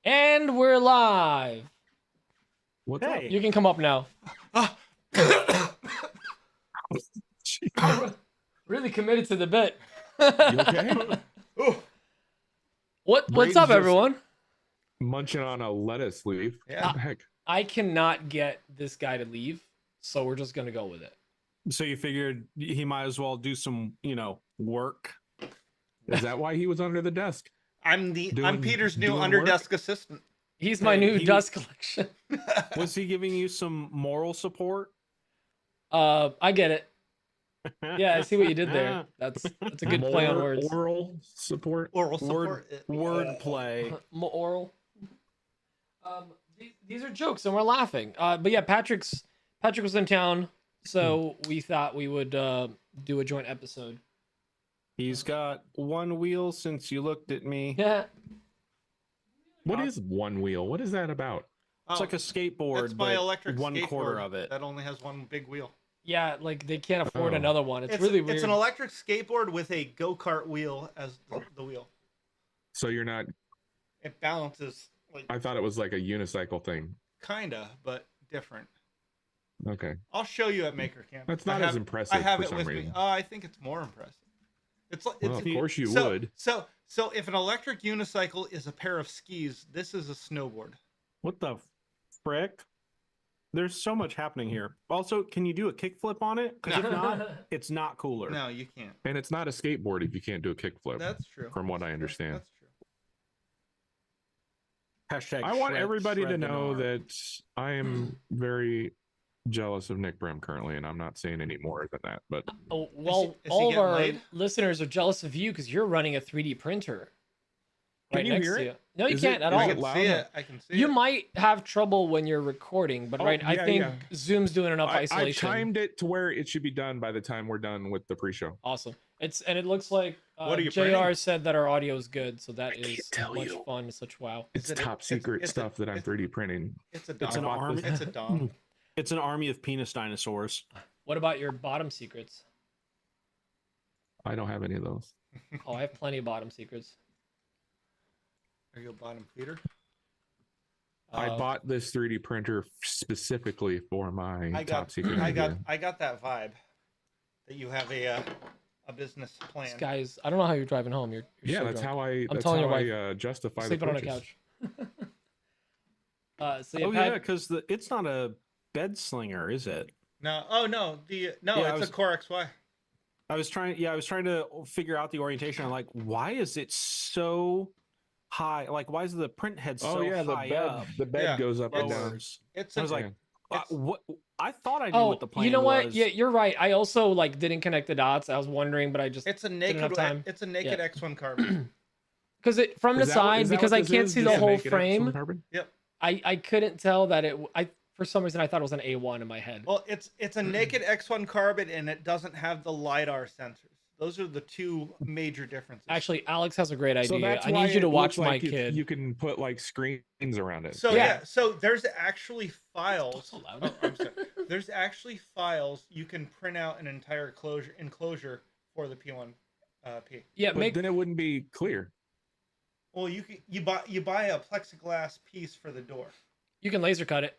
And we're live. What's up? You can come up now. Really committed to the bit. You okay? What's up, everyone? Munching on a lettuce leaf. Yeah. What the heck? I cannot get this guy to leave, so we're just gonna go with it. So you figured he might as well do some, work. Is that why he was under the desk? I'm Peter's new doing under work? desk assistant. He's my new dust collection. Was he giving you some moral support? I get it. Yeah, I see what you did there. That's a good play on words. Oral support. Oral support. Word play. More oral. These are jokes and we're laughing. But yeah, Patrick was in town, so we thought we would do a joint episode. He's got one wheel since you looked at me. Yeah. What is one wheel? What is that about? It's like a skateboard, That's my but electric one skateboard quarter of it. that only has one big wheel. Yeah, like they can't afford Oh. another one. It's really weird. It's an electric skateboard with a go-kart wheel as the wheel. So you're not. It balances like I thought it was like a unicycle thing. kinda, but different. Okay. I'll show you at Maker Camp. That's not as impressive I have for it some with me. reason. I think it's more impressive. It's like Well, of course you so, would. So if an electric unicycle is a pair of skis, this is a snowboard. What the frick? There's so much happening here. Also, can you do a kickflip on it? Because if not, it's not cooler. No, you can't. And it's not a skateboard if you can't do a kickflip. That's true. From what I understand. That's true. Hashtag I want shred- everybody to shred the know gnar. that I am very jealous of Nick Brim currently, and I'm not saying any more than that. But Oh, well, is he all of getting our laid? listeners are jealous of you because you're running a 3D printer. Can you next hear to it? you. No, you Is can't it- at is all. I it can loud? see it. I can see You it. might have trouble when you're recording, but Oh, right, I yeah, think yeah. Zoom's doing enough I isolation. timed it to where it should be done by the time we're done with the pre-show. Awesome. It looks like What are you JR printing? said that our audio is good, so that can't is tell much you. fun. Such wow. It's it- top secret stuff that I'm 3D printing. It's a It's an dom. army. It's a dom. It's an army of penis dinosaurs. What about your bottom secrets? I don't have any of those. Oh, I have plenty of bottom secrets. Are you a bottom feeder? I bought this 3D printer specifically for my I top got, secret. I idea. got that vibe that you have a business plan. This guys, I don't know how you're driving home. You're Yeah, so that's drunk. how I. That's telling how your I justify the sleeping on a purchase. couch. So yeah, Oh Pat, yeah, because it's not a bed slinger, is it? No, no, Yeah, it's a Core XY. I was trying to figure out the orientation. I'm like, why is it so high? Like, why is the print head so Oh yeah, the high bed. up? The bed Yeah, goes up and down. Lowers. It's I was a, like, it's- what? I thought I knew oh, what the plan you know what? was. Yeah, you're right. I also like didn't connect the dots. I was wondering, but I just it's a have naked time. it's a naked Yeah. X1 carbon. because it from the Is that what- side is that because what I this can't is? see Just the whole make it up some frame. carbon? I couldn't tell that I for some reason I thought it was an A1 in my head. Well, it's a naked X1 carbon and it doesn't have the LiDAR sensors. Those are the two major differences. Actually, Alex has a great idea. So that's I why need you to it watch looks my like kid. You can put like screens around it. So Yeah. so there's actually files. So loud. Oh, I'm sorry. There's actually files you can print out an entire enclosure for the P1 P. Yeah, But then it wouldn't be clear. Well, you buy a plexiglass piece for the door. you can laser cut it.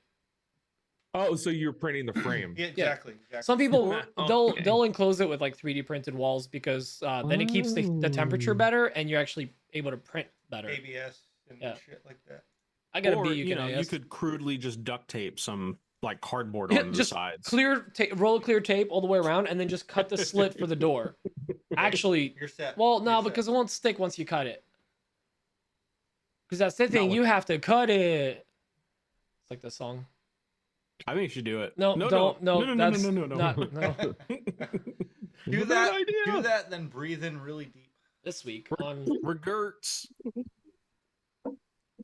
Oh, so you're printing the frame. Yeah, exactly. Some people Okay. they'll enclose it with like 3D printed walls because then it keeps the temperature Oh. better and you're actually able to print better. ABS and Yeah. shit like that. I got a or, B. You can you AS. could crudely just duct tape some like cardboard Yeah, on the just sides. roll clear tape all the way around and then just cut the slit for the door. Actually, You're set. well, no, You're set. because it won't stick once you cut it. Because that's the thing, with- you have to cut it. It's like the song. I think you should do it. No, don't. No, that's no. not. No. do Bad that. idea. Do that, then breathe in really deep. This week on Regerts.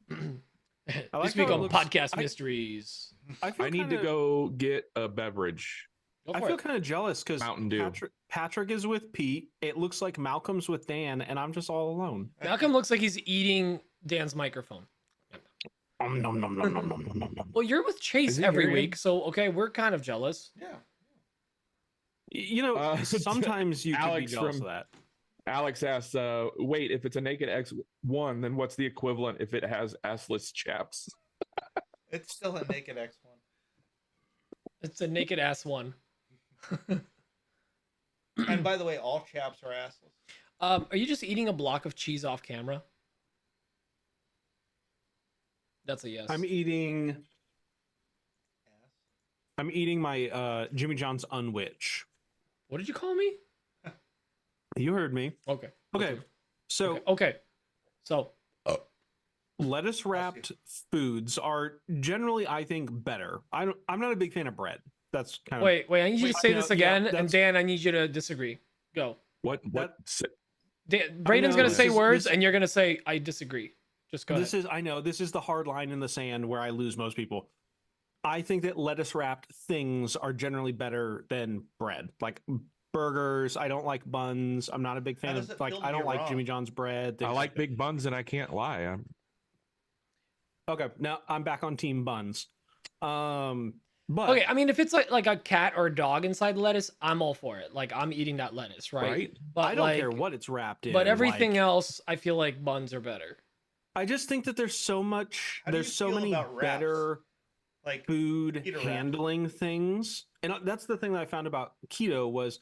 like this week how it on looks- podcast I- mysteries. I I need to go get a beverage. Go I for feel it. kind of jealous because Mountain Dew. Patrick is with Pete. It looks like Malcolm's with Dan, and I'm just all alone. Malcolm looks like he's eating Dan's microphone. Nom, nom, nom, nom, nom, nom, nom, nom. Well, you're with Chase Is he every hearing? week, so okay, we're kind of jealous. Yeah. You know, sometimes you could be Alex jealous from- of that. Alex asks, wait, if it's a naked X1, then what's the equivalent if it has assless chaps? It's still a naked X1. It's a naked ass one. And by the way, all chaps are assless. Are you just eating a block of cheese off camera? That's a yes. I'm eating Ass. my Jimmy John's Unwitch. What did you call me? You heard me. Okay. Okay. So Okay. So lettuce wrapped foods are generally, I think, better. I'm not a big fan of bread. That's kind of wait. I need you to say no, this yeah, again, and that's- Dan, I need you to disagree. Go. What? Braden's know, gonna say words, this- and you're gonna say I disagree. Just go this ahead. is I know this is the hard line in the sand where I lose most people. I think that lettuce wrapped things are generally better than bread. Like burgers, I don't like buns. I'm not a big fan does of it like feel to I be don't like wrong? Jimmy John's bread. I things like that. big buns, and I can't lie. Okay, now I'm back on team buns. But Okay, I mean, if it's like a cat or a dog inside the lettuce, I'm all for it. Like I'm eating that lettuce, right? Right? But I don't like, care what it's wrapped in. But everything like, else, I feel like buns are better. I just think that there's so much. How do There's you so feel many about wraps? better Like food keto wrap. handling things, and that's the thing that I found about keto was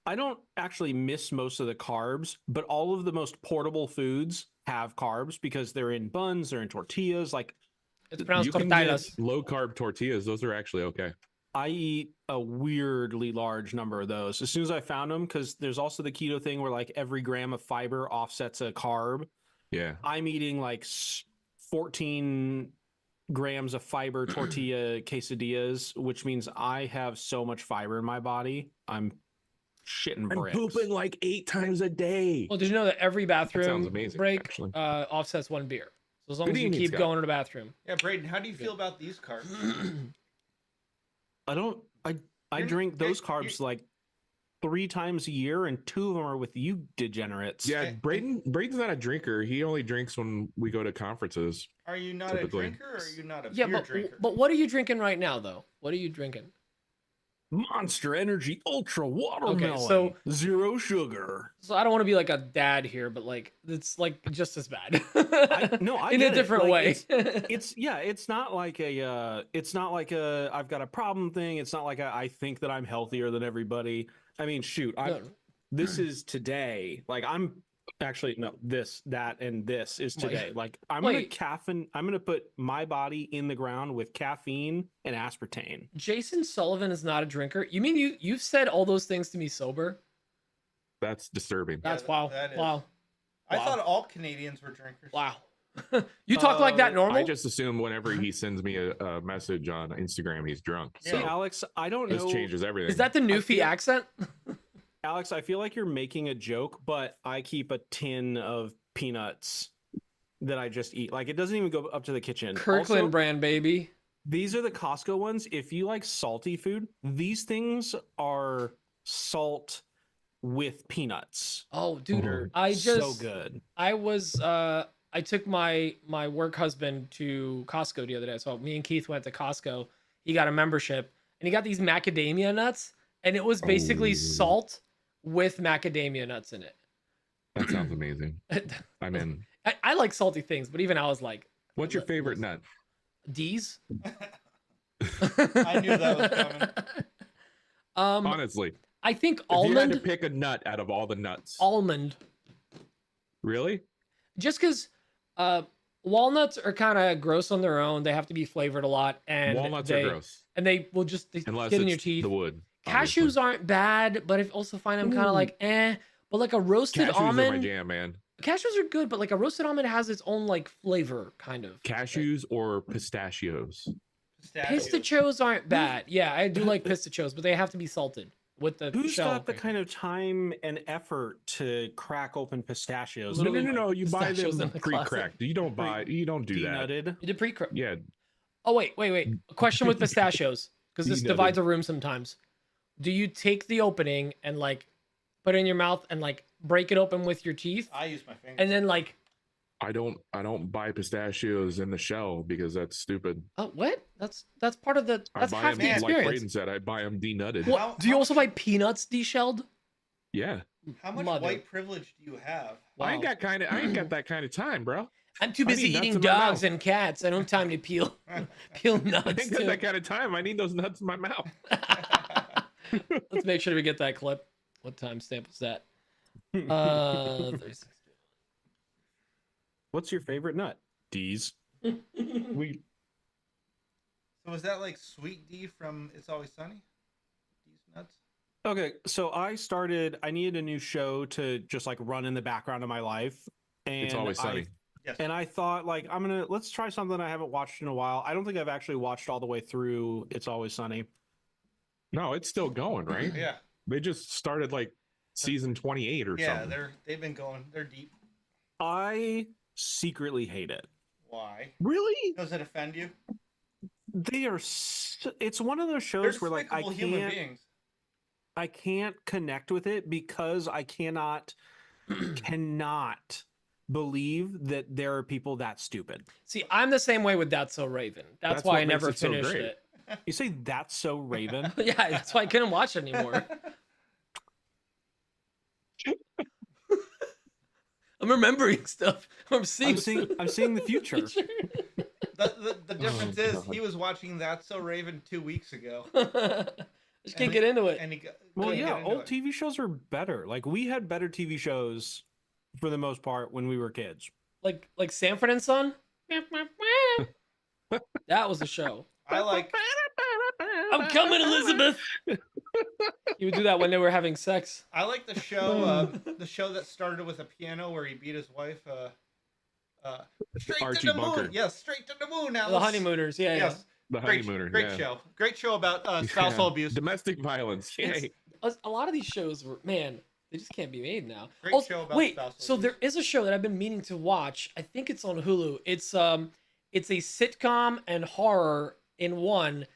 I don't actually miss most of the carbs, but all of the most portable foods have carbs because they're in buns, they're in tortillas. Like It's pronounced You can tortillas. get low carb tortillas. Those are actually okay. I eat a weirdly large number of those as soon as I found them, because there's also the keto thing where like every gram of fiber offsets a carb. Yeah. I'm eating like 14 grams of fiber tortilla quesadillas, which means I have so much fiber in my body. I'm shitting I'm bricks. pooping like 8 times a day. Well, did you know that every bathroom amazing, break actually. offsets 1 beer? So as long Good as you evening, keep Scott. going to the bathroom. Yeah, Braden, how do you feel about these carbs? I You're- drink those you're- carbs like 3 times a year, and 2 of them are with you degenerates. Yeah, And- Braden's not a drinker. He only drinks when we go to conferences. Are you not Typically. a drinker or are you not a Yeah, beer but drinker? what are you drinking right now though? What are you drinking? Monster Energy Ultra Watermelon. so- zero sugar. So I don't want to be like a dad here, but like it's like just as bad. I in get a it. different Like, way. It's not like a I've got a problem thing. It's not like I think that I'm healthier than everybody. I mean, shoot, No. this is today. Like I'm actually no, that and this is Wait. today. Like I'm Wait. gonna put my body in the ground with caffeine and aspartame. Jason Sullivan is not a drinker. You mean you've said all those things to me sober? That's disturbing. Yeah, That's wow. that is. Wow. I Wow. thought all Canadians were drinkers. Wow. You talk like that normal? I just assume whenever he sends me a message on Instagram, he's drunk. Yeah. So See, Alex, I don't this know. changes everything. Is that the Newfie feel- accent? Alex, I feel like you're making a joke, but I keep a tin of peanuts that I just eat. Like it doesn't even go up to the kitchen. Kirkland Also, brand, baby. these are the Costco ones. If you like salty food, these things are salt with peanuts. Oh, dude. Mhm. I just so good. I took my work husband to Costco the other day. So me and Keith went to Costco. He got a membership and he got these macadamia nuts, and it was basically Oh. salt with macadamia nuts in it. That sounds amazing. I'm in. I like salty things, but even I was like, What's your favorite nut? D's. I knew that was coming. Honestly, I think if you had to almond. pick a nut out of all the nuts, Almond. really? Just because walnuts are kind of gross on their own. They have to be flavored a lot, and Walnuts they, are gross and they will just unless get it's in your teeth. the wood. Cashews aren't bad, but I also find them kind of like eh. But like a roasted Cashews are my almond, jam, man. cashews are good, but like a roasted almond has its own like flavor, kind of. Cashews or pistachios? Pistachios. Pistachios aren't bad. Yeah, I do like pistachios, but they have to be salted with the Who's shell. got the kind of time and effort to crack open pistachios? No, Literally, no. You buy pistachios them in the closet. pre-cracked. You don't do that. Denutted. You did pre. Yeah, Oh wait. A question with pistachios, because this You know divides that. a room sometimes. Do you take the opening and like put it in your mouth and like break it open with your teeth, I use my fingers. and then like I don't buy pistachios in the shell because that's stupid. oh what? That's part of the I that's buy half them the like experience. Braden said. I buy them denutted. What? How- Do you how also much- buy peanuts deshelled? Yeah. How much Mother. white privilege do you have? I ain't Wow. got that kind of time, bro. I'm too I busy need nuts eating in my dogs mouth. and cats. I don't have time to peel I nuts ain't got too. that kind of time. I need those nuts in my mouth. Let's make sure we get that clip. What timestamp was that? 36. What's your favorite nut? D's. We So was that like Sweet D from It's Always Sunny? D's nuts? Okay, so I needed a new show to just like run in the background of my life. And It's Always Sunny. Yes. And I thought, like, let's try something I haven't watched in a while. I don't think I've actually watched all the way through It's Always Sunny. No, it's still going, right? Yeah. They just started like season 28 or Yeah, something. they've been going. They're deep. I secretly hate it. Why? Really? Does it offend you? They are. It's one of those shows They're where like despicable human beings. I can't connect with it because I cannot believe that there are people that stupid. See, I'm the same way with That's So Raven. That's why what I makes never it so finished great. it. You say that's so Raven? Yeah, that's why I couldn't watch it anymore. I'm remembering stuff. I'm seeing the future. The difference is God. he was watching That's So Raven 2 weeks ago. I just can't get into it. And he Well, couldn't yeah, get into old it. TV shows are better. Like we had better TV shows for the most part when we were kids. Like Sanford and Son. That was a show. I like I'm coming, Elizabeth. He would do that when they were having sex. the show that started with a piano where he beat his wife. Straight Archie to the Bunker. moon. Yes, straight to the moon. Alice. The Honeymooners. Yeah, Yes. The Great, Honeymooners. great yeah. show. Great show about spousal Yeah. abuse. Domestic violence. yeah. Yay. A lot of these shows were, man, they just can't be made now. Great Also, show about wait, spousal so abuse. there is a show that I've been meaning to watch. I think it's on Hulu. It's a sitcom and horror in one.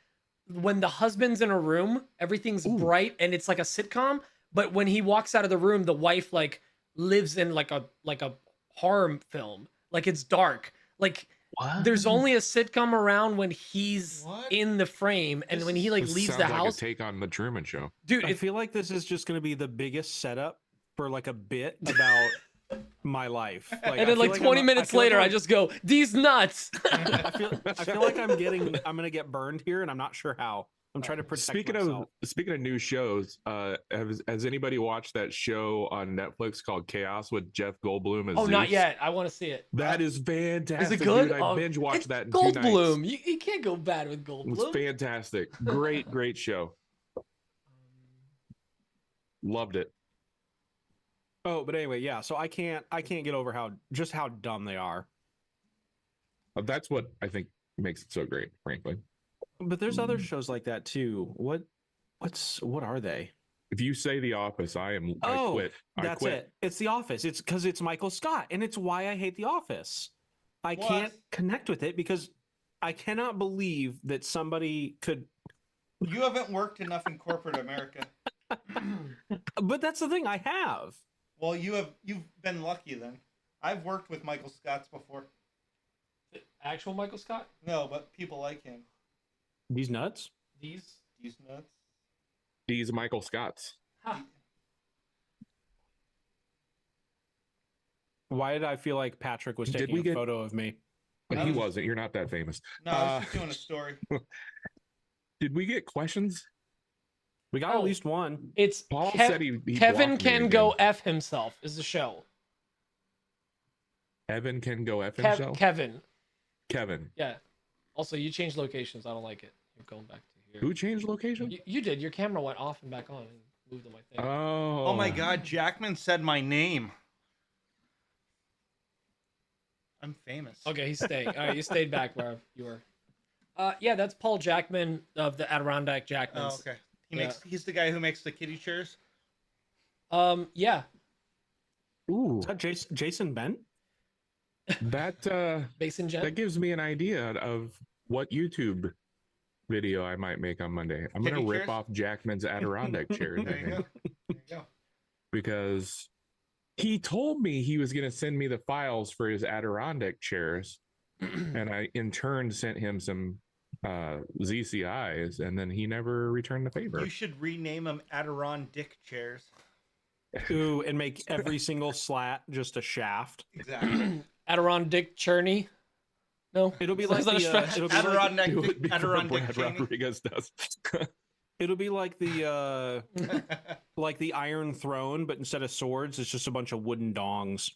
When the husband's in a room, everything's bright and it's like a sitcom, but when he walks out of the room, the wife like lives in like a horror film. Like it's dark. Like What? there's only a sitcom around when he's What? in the frame and This when he like This leaves sounds the like house. a take on the Truman Show. Dude, I feel like this is just going to be the biggest setup for like a bit about my life. Like, and then like 20 minutes later, I just go, these nuts. I feel like I'm going to get burned here, and I'm not sure how. I'm trying to protect myself. Speaking of new shows, has anybody watched that show on Netflix called Chaos with Jeff Goldblum as Oh, not Zeus? yet. I want to see it. That is fantastic. Is it good? Dude, I Oh, binge watched it's that in 2 nights. Goldblum. You can't go bad with It was Goldblum. fantastic. Great show. Loved it. Oh, but anyway, yeah. So I can't get over how dumb they are. That's what I think makes it so great, frankly. But there's other shows like that too. What are they? If you say The Office, I Oh, quit. I that's quit. it. It's The Office. It's because it's Michael Scott, and it's why I hate The Office. I What? can't connect with it because I cannot believe that somebody could. You haven't worked enough in corporate America. But that's the thing. I have. Well, you've been lucky then. I've worked with Michael Scotts before. Actual Michael Scott? No, but people like him. These nuts. These? He's nuts. These Michael Scotts. Huh. Why did I feel like Patrick was Did taking we a get- photo of me? But I he was- wasn't. You're not that famous. No, I was just doing a story. Did we get questions? We got Oh. at least one. It's Paul said he Kevin blocked me Can again. Go F Himself is the show. Evan can go F himself. Kevin. Kevin. Yeah. Also, you changed locations. I don't like it. You're going back to here. Who changed location? You did. Your camera went off and back on and moved on my thing. Oh. Oh my God, Jackman said my name. I'm famous. Okay, he's staying. All right, you stayed back where you were. Yeah, that's Paul Jackman of the Adirondack Jackmans. Oh, okay. Yeah. He's the guy who makes the kitty chairs. Yeah. Ooh. Is that Jason Bent? That Basin Jet. that gives me an idea of what YouTube video I might make on Monday. I'm Kitty gonna rip chairs? off Jackman's Adirondack chairs, There I you think, go. There you go. because he told me he was gonna send me the files for his Adirondack chairs, and I in turn sent him some ZCIs, and then he never returned the favor. You should rename them Adirondick chairs. Ooh, and make every single slat just a shaft. Exactly. Adirondack Churney. No, It'll be Is like that a the stretch? it'll be like, Adirondack, It would be what Adirondack Brad Cheney. Rodriguez does. it'll be like the Iron Throne, but instead of swords, it's just a bunch of wooden dongs.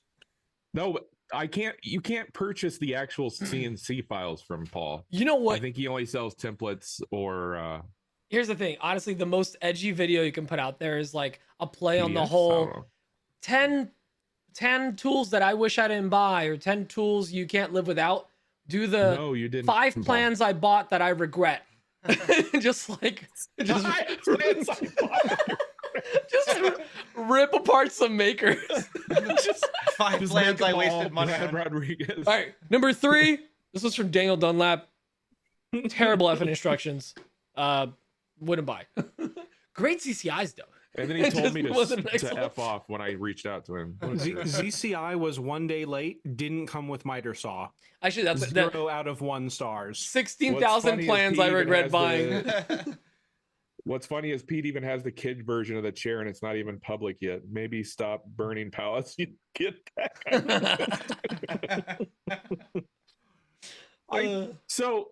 No, but I can't. You can't purchase the actual CNC files from Paul. You know I what? think he only sells templates or. Here's the thing. Honestly, the most edgy video you can put out there is like a play on the PDFs? I whole don't know. 10 tools that I wish I didn't buy, or 10 tools you can't live without. Do the No, you didn't. 5 Paul. plans I bought that I regret. just just Five plans I bought. just rip apart some makers. just, 5 just plans make I them wasted all money Brad on. Rodriguez. All right, number 3. This was from Daniel Dunlap. Terrible effing instructions. Wouldn't buy. Great CCIs though. And then he It told just me wasn't to excellent. F off when I reached out to him. ZCI was 1 day late, didn't come with miter saw. Actually, that's 0 out of 1 stars. 16,000 plans I regret buying. What's funny is Pete even has the kid version of the chair and it's not even public yet. Maybe stop burning pallets. You get that. So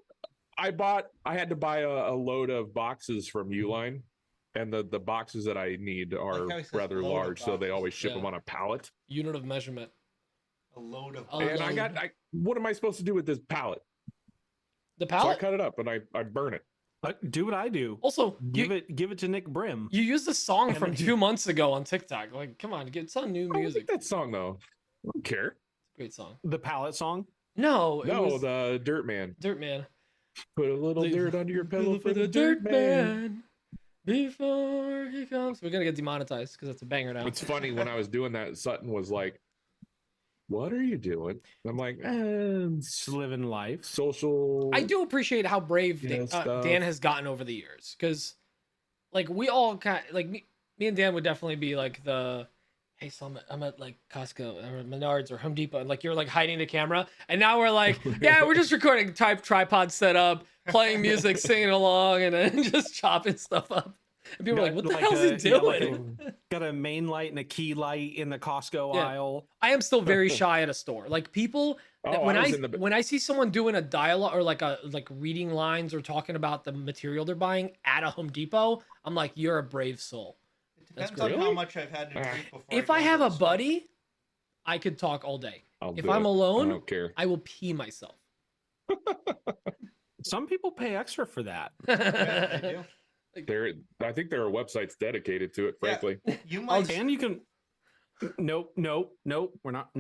I had to buy a load of boxes from Uline, and the boxes that I need are how he says rather load of large, so they boxes. always ship Yeah. them on a pallet. Unit of measurement. A load of. A And load. what am I supposed to do with this pallet? The So I palette. cut it up and I burn it. Do what I do. Also, Give it to Nick Brim. you used a song And from then- 2 months ago on TikTok. Like, come on, get some new I don't music. like that song though. I don't care. Great song. The palette song. No, it No, was the Dirt Man. Dirt Man. Put a little Leave- dirt under your pillow for the Dirt Man before he comes. We're gonna get demonetized because it's a banger now. It's funny when I was doing that, Sutton was like, "What are you doing?" I'm like, Just living life. social." I do appreciate how brave Yeah, stuff. Dan has gotten over the years, because like we all kind like me and Dan would definitely be like the, hey, so I'm at like Costco or Menards or Home Depot, and like you're like hiding the camera, and now we're like, yeah, we're just recording, tripod set up, playing music, singing along, and then just chopping stuff up. And people are like, what the hell is he doing? Got a main light and a key light in the Costco Yeah. aisle. I am still very shy at a store. Like people, Oh, when I I was in the- when I see someone doing a dialogue or like reading lines or talking about the material they're buying at a Home Depot, I'm like, you're a brave soul. It That's depends on great. how much I've had to drink before. If go I into have the a store. buddy, I could talk all day. I'll If do I'm it. alone, I don't care. I will pee myself. Some people pay extra for that. Yeah, I do. I think there are websites dedicated to it. Yeah. Frankly, You might. And you can. Nope. We're not. I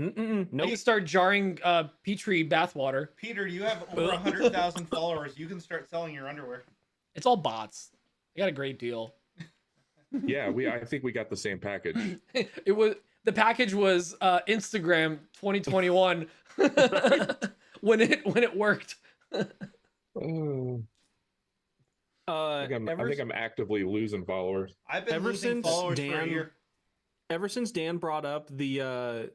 Nope. can start jarring Petri bathwater. Peter, you have over 100,000 followers. You can start selling your underwear. It's all bots. I got a great deal. yeah, I think we got the same package. The package was Instagram 2021 when it worked. Oh, I think I'm actively losing followers. I've been Ever losing since followers for a Dan- year. Ever since Dan brought up the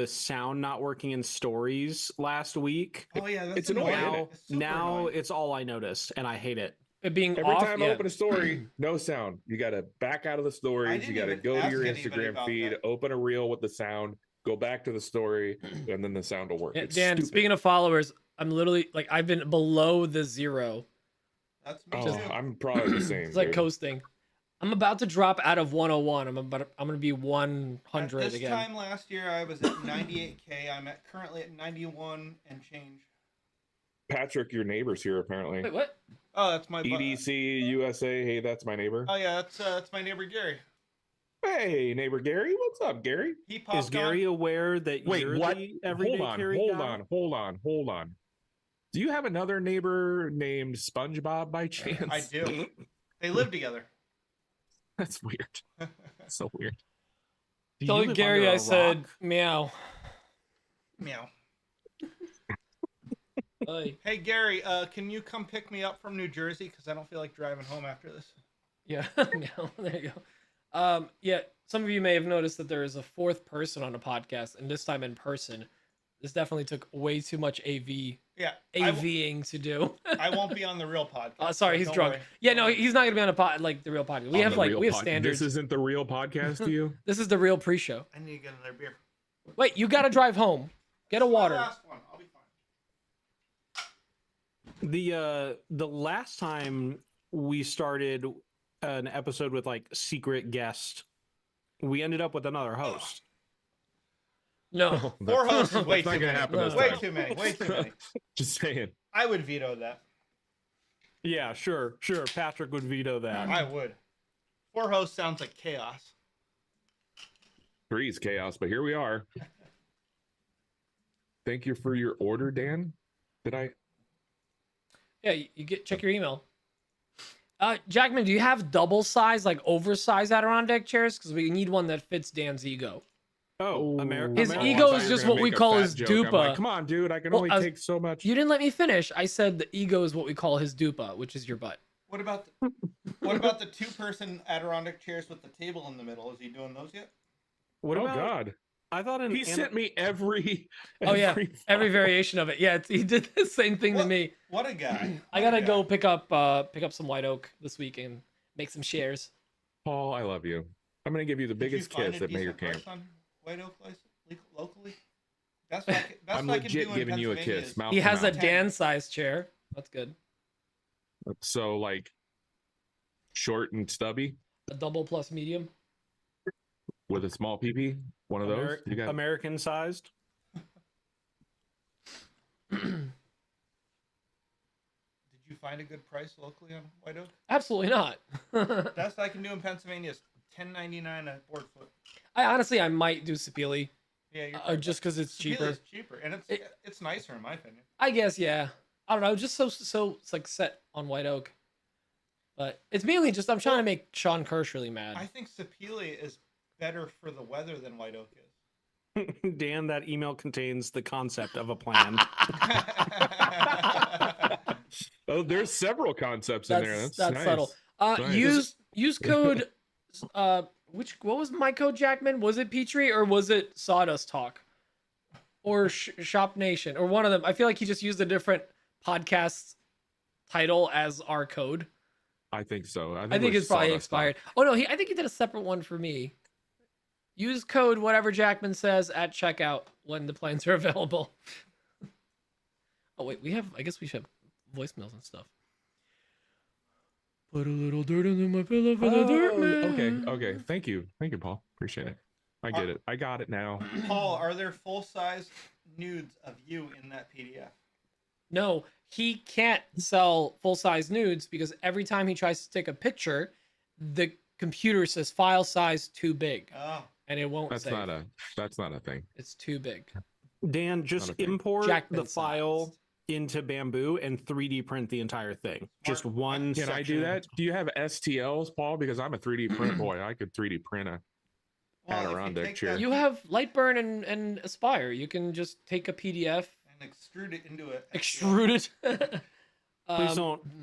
sound not working in stories last week, Oh yeah, that's It's annoying, isn't annoying. it? It's super now annoying. it's all I noticed, and I hate it. It being Every off, time I yeah. open a story, no sound. You got to back out of the stories. didn't You got to even go to ask your anybody Instagram about feed, that. open a reel with the sound, go back to the story, and then the sound will work. Yeah, It's Dan, stupid. speaking of followers, I'm literally like I've been below the 0. That's me Oh, too. I'm probably the same. It's like dude. coasting. I'm about to drop out of 101. I'm gonna be At 100 this again. time last year, I was at 98K. I'm currently at 91 and change. Patrick, your neighbor's here apparently. Wait, what? Oh, that's my. EDC USA. Hey, that's my neighbor. Oh yeah, that's my neighbor Gary. Hey, neighbor Gary. What's up, Gary? He popped Is Gary on. aware that Wait, you're what? the everyday carry guy? Hold on. Do you have another neighbor named SpongeBob by chance? I do. They live together. That's weird. That's so weird. Do you Tell live Gary under I a said rock? meow. Meow. Hey. Hey Gary, can you come pick me up from New Jersey? Because I don't feel like driving home after this. Yeah, meow. There you go. Yeah, some of you may have noticed that there is a 4th person on the podcast, and this time in person. This definitely took way too much Yeah. AVing to do. I won't be on the real podcast. Sorry, so he's don't drunk. worry. Yeah, Don't no, worry. he's not gonna be on a pod like the real podcast. We On have the like real we have pod- standards. This isn't the real podcast to you. This is the real pre-show. I need to get another beer. Wait, you gotta drive home. Get a This is my water. last one. I'll be fine. The last time we started an episode with like secret guest, we ended up with another host. No. 4 hosts is way That's not too gonna many. happen this Way time. too many. Way too many. Just saying. I would veto that. Yeah, sure. Patrick would veto that. I would. 4 hosts sounds like chaos. 3 is chaos, but here we are. Thank you for your order, Dan. Did I? Yeah, you check your email. Jackman, do you have double size, like oversized Adirondack chairs? Because we need one that fits Dan's ego. Oh, His I ego thought is you were just gonna what we make a call fat his joke. I'm dupa. like, come on, dude. I can Well, only I was- take so much. You didn't let me finish. I said the ego is what we call his dupa, which is your butt. What about the 2-person Adirondack chairs with the table in the middle? Is he doing those yet? What Oh about? God. I thought He sent me every. Oh yeah, every variation of it. Yeah, he did the same thing to What? me. What a guy. I gotta go pick up some white oak this week and make some shares. Paul, I love you. I'm gonna give you the Did you biggest find kiss a at Mayor decent Camp. price on White Oak locally? That's what I'm I can legit do in giving you a Pennsylvania kiss. is- Mouth He to has a mouth. Dan-sized chair. That's good. So like short and stubby A double plus medium. with a small PP. One of those. You got American sized. Did you find a good price locally on White Oak? Absolutely not. That's what I can do in Pennsylvania is $10.99 a board foot. I might do Sapili, Yeah, you're just because it's cheaper. It's cheaper, and it's nicer in my opinion. I guess, yeah. I don't know, just so it's like set on white oak. But it's mainly just I'm trying to make Sean Kirsch really mad. I think Sapili is better for the weather than White Oak is. Dan, that email contains the concept of a plan. Oh, there's several concepts in there. That's nice. subtle. Nice. Use code. What was my code, Jackman? Was it Petrie or was it Sawdust Talk, or Shop Nation, or one of them? I feel like he just used a different podcast title as our code. I think so. I it think was it's probably Sawdust Talk. expired. Oh no, I think he did a separate one for me. Use code whatever Jackman says at checkout when the plans are available. Oh wait, I guess we should have voicemails and stuff. Put a little dirt into my pillow for the dirt man. Okay. Thank you, Paul. Appreciate it. I get it. I got it now. Paul, are there full-size nudes of you in that PDF? No, he can't sell full-size nudes because every time he tries to take a picture, the computer says file size too big, Oh, and it won't That's save. not a thing. It's too big. Dan, just Not a thing. import Jackman the file sized. into Bamboo and 3D print the entire thing. Just one. Can I do section. that? Do you have STLs, Paul? Because I'm a 3D print boy. I could 3D print a. well, if you Adirondack take chair. that You have Lightburn and Aspire. You can just take a PDF, and extrude it into it. extrude it.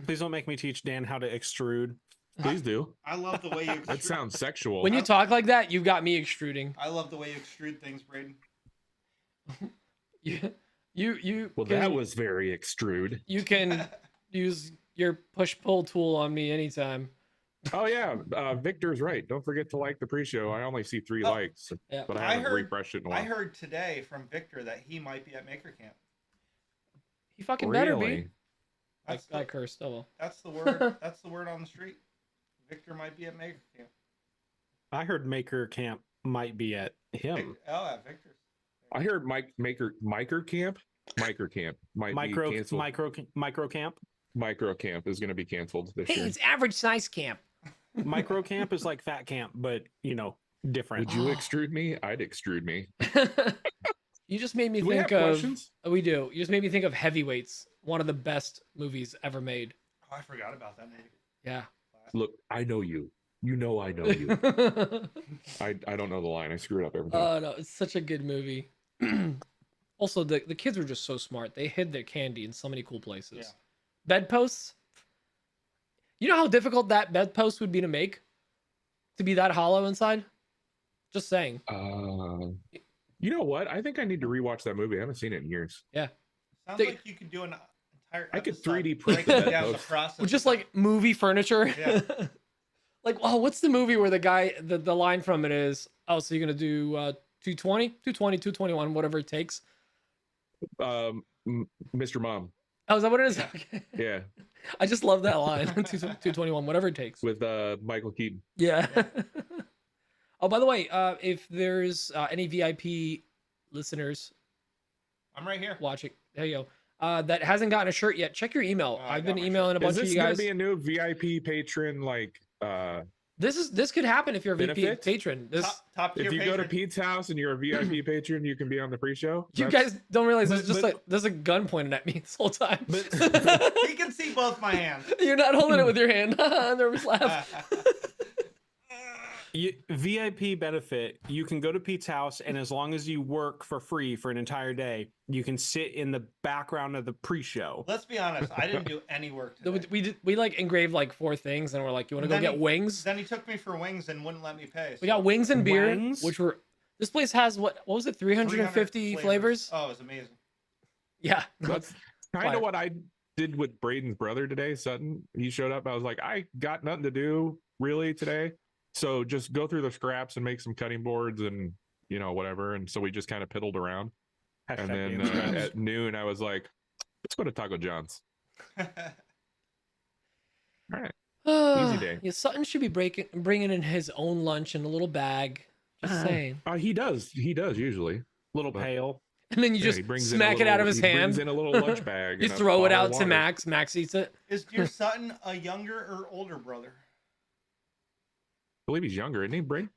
Please don't make me teach Dan how to extrude. Please do. I love the way you extrude. That sounds sexual. When you talk like that, you've got me extruding. I love the way you extrude things, Braden. You Well, can, that was very extrude. you can use your push pull tool on me anytime. Oh yeah, Victor's right. Don't forget to like the pre-show. I only see 3 Oh, likes, Yeah. but I I haven't heard- refreshed it in a I while. heard today from Victor that he might be at Maker Camp. He fucking better Really? be. That's I the, cursed. Oh well. that's the word. That's the word on the street. Victor might be at Maker Camp. I heard Maker Camp might be at him. At Victor's. I heard Micro Camp might Micro be canceled. Micro Camp. Micro Camp is going to be canceled this Hey, year. it's average size camp. Micro Camp is like Fat Camp, but different. Would you extrude me? I'd extrude me. You just made me Do we think have of. questions? We do. You just made me think of Heavyweights, one of the best movies ever made. Oh, I forgot about that movie. Yeah. Look, I know you. You know I know you. I don't know the line. I screw it up every time. Oh no, it's such a good movie. Also, the kids were just so smart. They hid their candy in so many cool places. Yeah. Bedposts. You know how difficult that bedpost would be to make? To be that hollow inside? Just saying. You know what? I think I need to rewatch that movie. I haven't seen it in years. Yeah. Sounds They- like you could do an entire. I could episode 3D print breaking that, down the folks. process. With just of like movie furniture. Yeah. Like, oh, what's the movie where the guy, the line from it is, oh, so you're going to do 220, 221, whatever it takes. Mr. Mom. Oh, is that what it is? Okay. Yeah. I just love that line. 221, whatever it takes. With Michael Keaton. Yeah. Oh, by the way, if there's any VIP listeners I'm right here. watching, there you go. That hasn't gotten a shirt yet, check your email. I I've got been my emailing a Is bunch of this you going to guys. be a new VIP patron, like, This could happen if you're a VP benefit? patron. This Top tier if you go to patron. Pete's house and you're a VIP patron, you can be on the pre-show? you That's- guys don't realize but- there's a gun pointed at me this whole time. He can see both my hands. You're not holding it with your hand. There was laugh. VIP benefit, you can go to Pete's house, and as long as you work for free for an entire day, you can sit in the background of the pre-show. Let's be honest. I didn't do any work today. We like engraved like 4 things, and we're like, you want to go Then get he- wings? Then he took me for wings and wouldn't let me pay. We got wings and beer, Wings? which were. This place has what was it? 350 flavors. Oh, it was amazing. Yeah. That's kind Quiet. of what I did with Braden's brother today, Sutton. He showed up. I was like, I got nothing to do really today. So just go through the scraps and make some cutting boards and, you know, whatever. And so we just kind of piddled around. And Hashtag then dance scraps. at noon, I was like, let's go to Taco John's. All right. Easy day. Yeah, Sutton should be bringing in his own lunch in a little bag. Just saying. He does. He does usually. Little pail. And then you Yeah, just he brings in a smack it out of his he brings hand. in a little lunch bag. You and a throw it bottle out of to water. Max. Max eats it. Is your Sutton a younger or older brother? I believe he's younger, isn't he, Braden?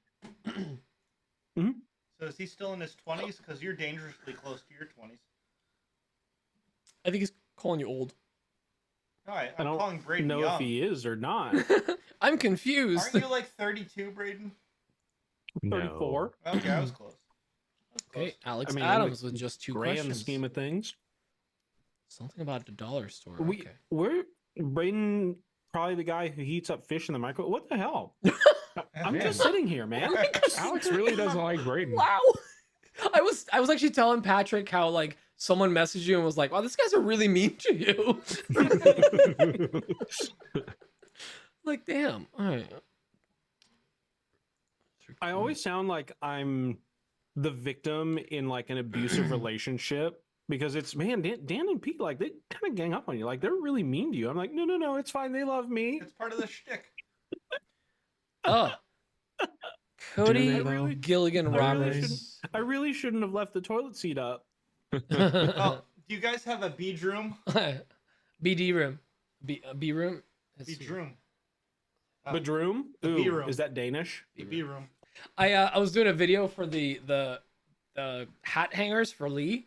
So is he still in his 20s? Because you're dangerously close to your 20s. I think he's calling you old. All right, I I'm don't calling Braden know young. if he is or not. I'm confused. Aren't you like 32, Braden? 34. Okay, I was close. Okay, Alex I mean, in Adams with just 2 Grand questions. scheme of things. Something about the dollar store. Okay. We're Braden, probably the guy who heats up fish in the microwave. What the hell? I'm Man. just sitting here, man. Alex really doesn't like Braden. Wow. I was actually telling Patrick how like someone messaged you and was like, "Wow, this guy's are really mean to you." Like, damn. All right. I always sound like I'm the victim in like an abusive relationship because it's man, Dan and Pete, like they kind of gang up on you. Like they're really mean to you. I'm like, no, it's fine. They love me. It's part of the shtick. Oh. Cody they, though? Gilligan I really Roberts. I really shouldn't have left the toilet seat up. Oh, do you guys have a bedroom? BD room. B room. Let's see. Bedroom. Bedroom? the Ooh, B-room. is that Danish? B-room. I was doing a video for the hat hangers for Lee,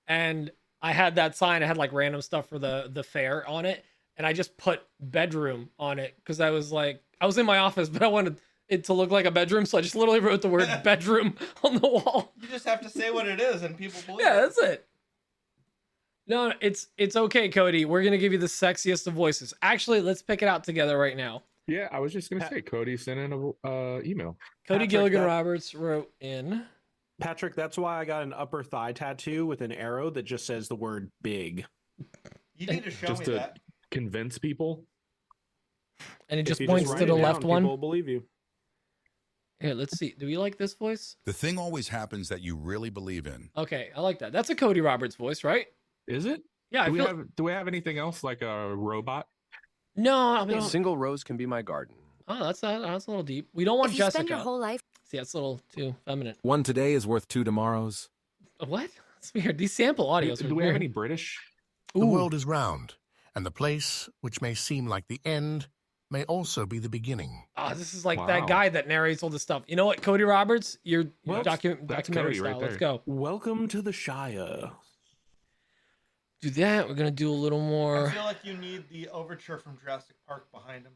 and I had that sign. I had like random stuff for the fair on it, and I just put bedroom on it because I was like, I was in my office, but I wanted it to look like a bedroom, so I just literally wrote the word bedroom on the wall. You just have to say what it is, and people believe Yeah, it. that's it. No, it's okay, Cody. We're gonna give you the sexiest of voices. Actually, let's pick it out together right now. Yeah, I was just gonna say Cody sent in a email. Cody Patrick, Gilligan that- Roberts wrote in. Patrick, that's why I got an upper thigh tattoo with an arrow that just says the word big. You need to show Just me to that. convince people. And it If just you points write to it the down, left one. People will believe you. Here, let's see. Do we like this voice? The thing always happens that you really believe in. Okay, I like that. That's a Cody Roberts voice, right? Is it? Yeah, I Do we feel. do we have anything else like a robot? No, I mean, A single rose can be my garden. oh, that's a little deep. We don't want If you Jessica. spend your whole life See, that's a little too feminine. One today is worth 2 tomorrows. What? That's weird. These sample audios are Do we have weird. any British? The Ooh. world is round, and the place, which may seem like the end, may also be the beginning. Oh, this is like Wow. that guy that narrates all this stuff. You know what, Cody Roberts? Your Well, documentary that's style. Cody right Let's there. go. Welcome to the Shire. Do that. We're gonna do a little I more. feel like you need the overture from Jurassic Park behind him.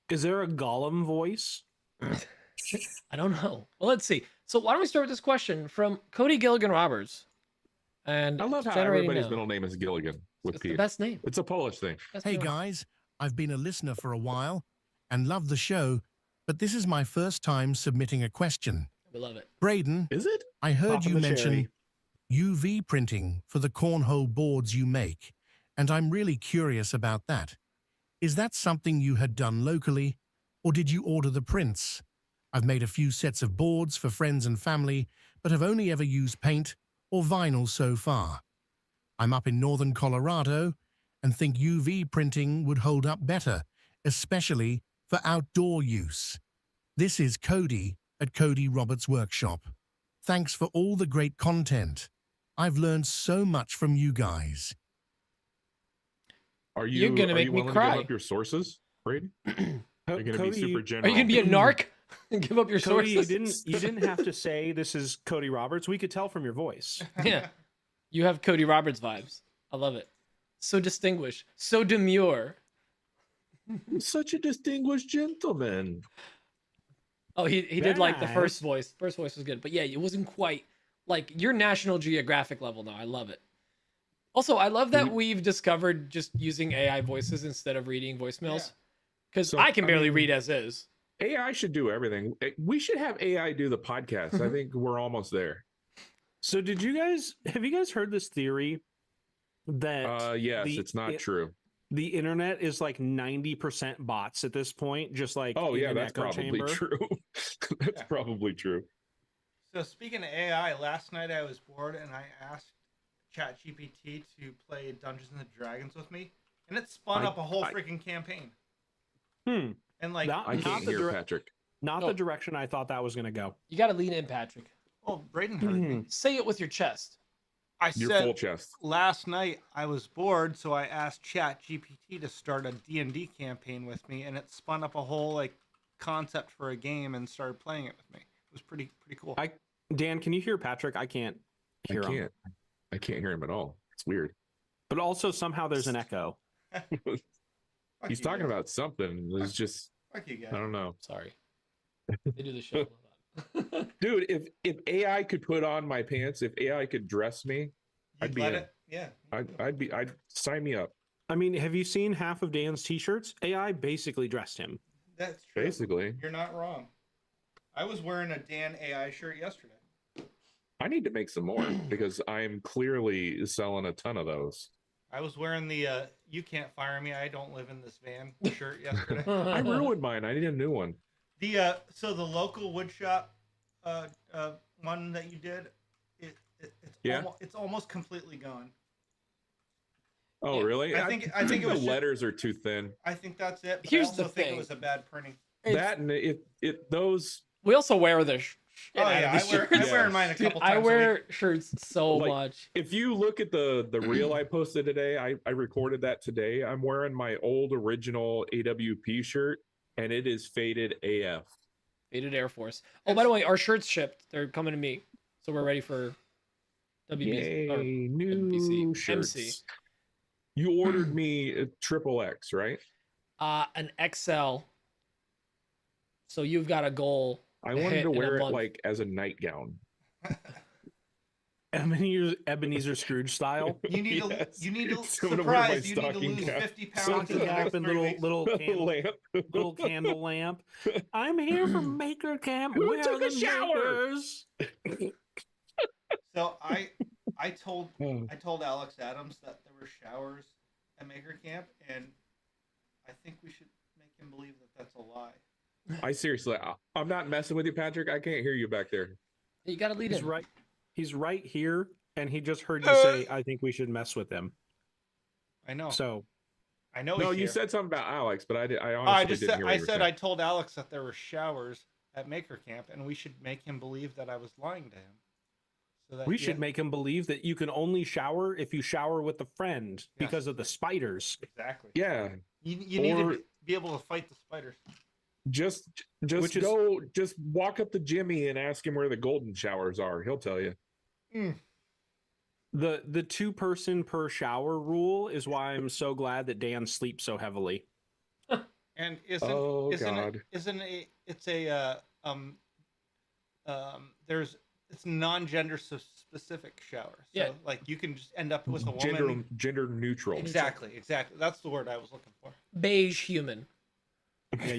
Is there a Gollum voice? I don't know. Well, let's see. So why don't we start with this question from Cody Gilligan Roberts? And I love it's how generating everybody's now. middle name is Gilligan with It's the Pete. best name. It's a Polish thing. Best Hey name. guys, I've been a listener for a while and love the show, but this is my first time submitting a question. We love it. Braden, Is it? I heard Popping you the mention cherry. UV printing for the cornhole boards you make, and I'm really curious about that. Is that something you had done locally, or did you order the prints? I've made a few sets of boards for friends and family, but have only ever used paint or vinyl so far. I'm up in northern Colorado and think UV printing would hold up better, especially for outdoor use. This is Cody at Cody Roberts Workshop. Thanks for all the great content. I've learned so much from you guys. Are You're you gonna make me willing to cry. give up your sources, Braden? Are you going to be Cody, super Are general? you gonna be a narc and give up your Cody, sources? you didn't have to say this is Cody Roberts. We could tell from your voice. Yeah, you have Cody Roberts vibes. I love it. So distinguished, so demure. Such a distinguished gentleman. Oh, he did Very like the nice. first voice. First voice was good, but yeah, it wasn't quite like your National Geographic level now. I love it. Also, I love that we've discovered just using AI voices instead of reading voicemails because So, I can I barely mean- read as is. AI should do everything. We should have AI do the podcast. I think we're almost there. So have you guys heard this theory that Yes, the- it's not it- true. the internet is like 90% bots at this point, just like Oh, in yeah, an that's echo probably chamber? true. That's Yeah. probably true. So speaking of AI, last night I was bored and I asked ChatGPT to play Dungeons and Dragons with me, and it spun up a whole freaking campaign. Hmm. And like, Not- I can't the hear direct- Patrick. Not Oh. the direction I thought that was going to go. You got to lean in, Patrick. oh, Braden heard me. Say it with your chest. I Your said full chest. last night I was bored, so I asked ChatGPT to start a D&D campaign with me, and it spun up a whole like concept for a game and started playing it with me. It was pretty cool. Dan, can you hear Patrick? I can't hear him. I can't hear him at all. It's weird. But also somehow there's an echo. Fuck He's you talking guys. about something. It's just Fuck you I guys. don't know. Sorry. They do the show. Dude, if AI could put on my pants, if AI could dress me, I'd You'd be let in. it? Yeah. I'd sign me up. I mean, have you seen half of Dan's t-shirts? AI basically dressed him. That's true. Basically. You're not wrong. I was wearing a Dan AI shirt yesterday. I need to make some more because I'm clearly selling a ton of those. I was wearing the "You can't fire me, I don't live in this van" shirt yesterday. I ruined mine. I need a new one. The so the local wood shop one that you did, it's almost completely gone. Oh, Yeah, really? I think it the was just- letters are too thin. I think that's it. But Here's I also the think thing. it was a bad printing. That and those We also wear the shit Oh out yeah, of the I'm shirts. wearing mine a Dude, couple I times. wear shirts so Like, much. if you look at the reel I posted today, I recorded that today. I'm wearing my old original AWP shirt and it is faded AF. Faded Air Force. Oh, by the way, our shirts shipped. They're coming to me, so we're ready for WBC. or Yay, new WBC, shirts. MC. You ordered me a triple X, right? An XL. So you've got a goal. I wanted hit to in a wear it month. like as a nightgown. Ebenezer Scrooge style. You need Yes. to you need to So I'm gonna wear my surprise. You need to stocking lose cap. 50 pounds Stocking in the cap next and 3 little weeks. candle, Lamp. little candle lamp. I'm here from Maker Camp. Who Where took are a the shower? makers? So I told Oh. Alex Adams that there were showers at Maker Camp, and I think we should make him believe that that's a lie. I seriously, I'm not messing with you, Patrick. I can't hear you back there. You got to lead He's in. right. He's right here, and he just heard you say, "I think we should mess with him." I know. So I know. No, he's you here. said something about Alex, but I Oh, honestly I just didn't said hear what I you were said saying. I told Alex that there were showers at Maker Camp, and we should make him believe that I was lying to him. So that we should make him believe that you can only shower if you shower with a friend Yes. because of the spiders. exactly. Yeah, You need Or- to be able to fight the spiders. just Which is- just walk up to Jimmy and ask him where the golden showers are. He'll tell you. The 2-person per shower rule is why I'm so glad that Dan sleeps so heavily. And isn't Oh, isn't God. it, isn't it, it's a there's it's non-gender specific shower. So Yeah. like you can just end up with a woman. Gender neutral. Exactly. That's the word I was looking for. Beige human. Yeah,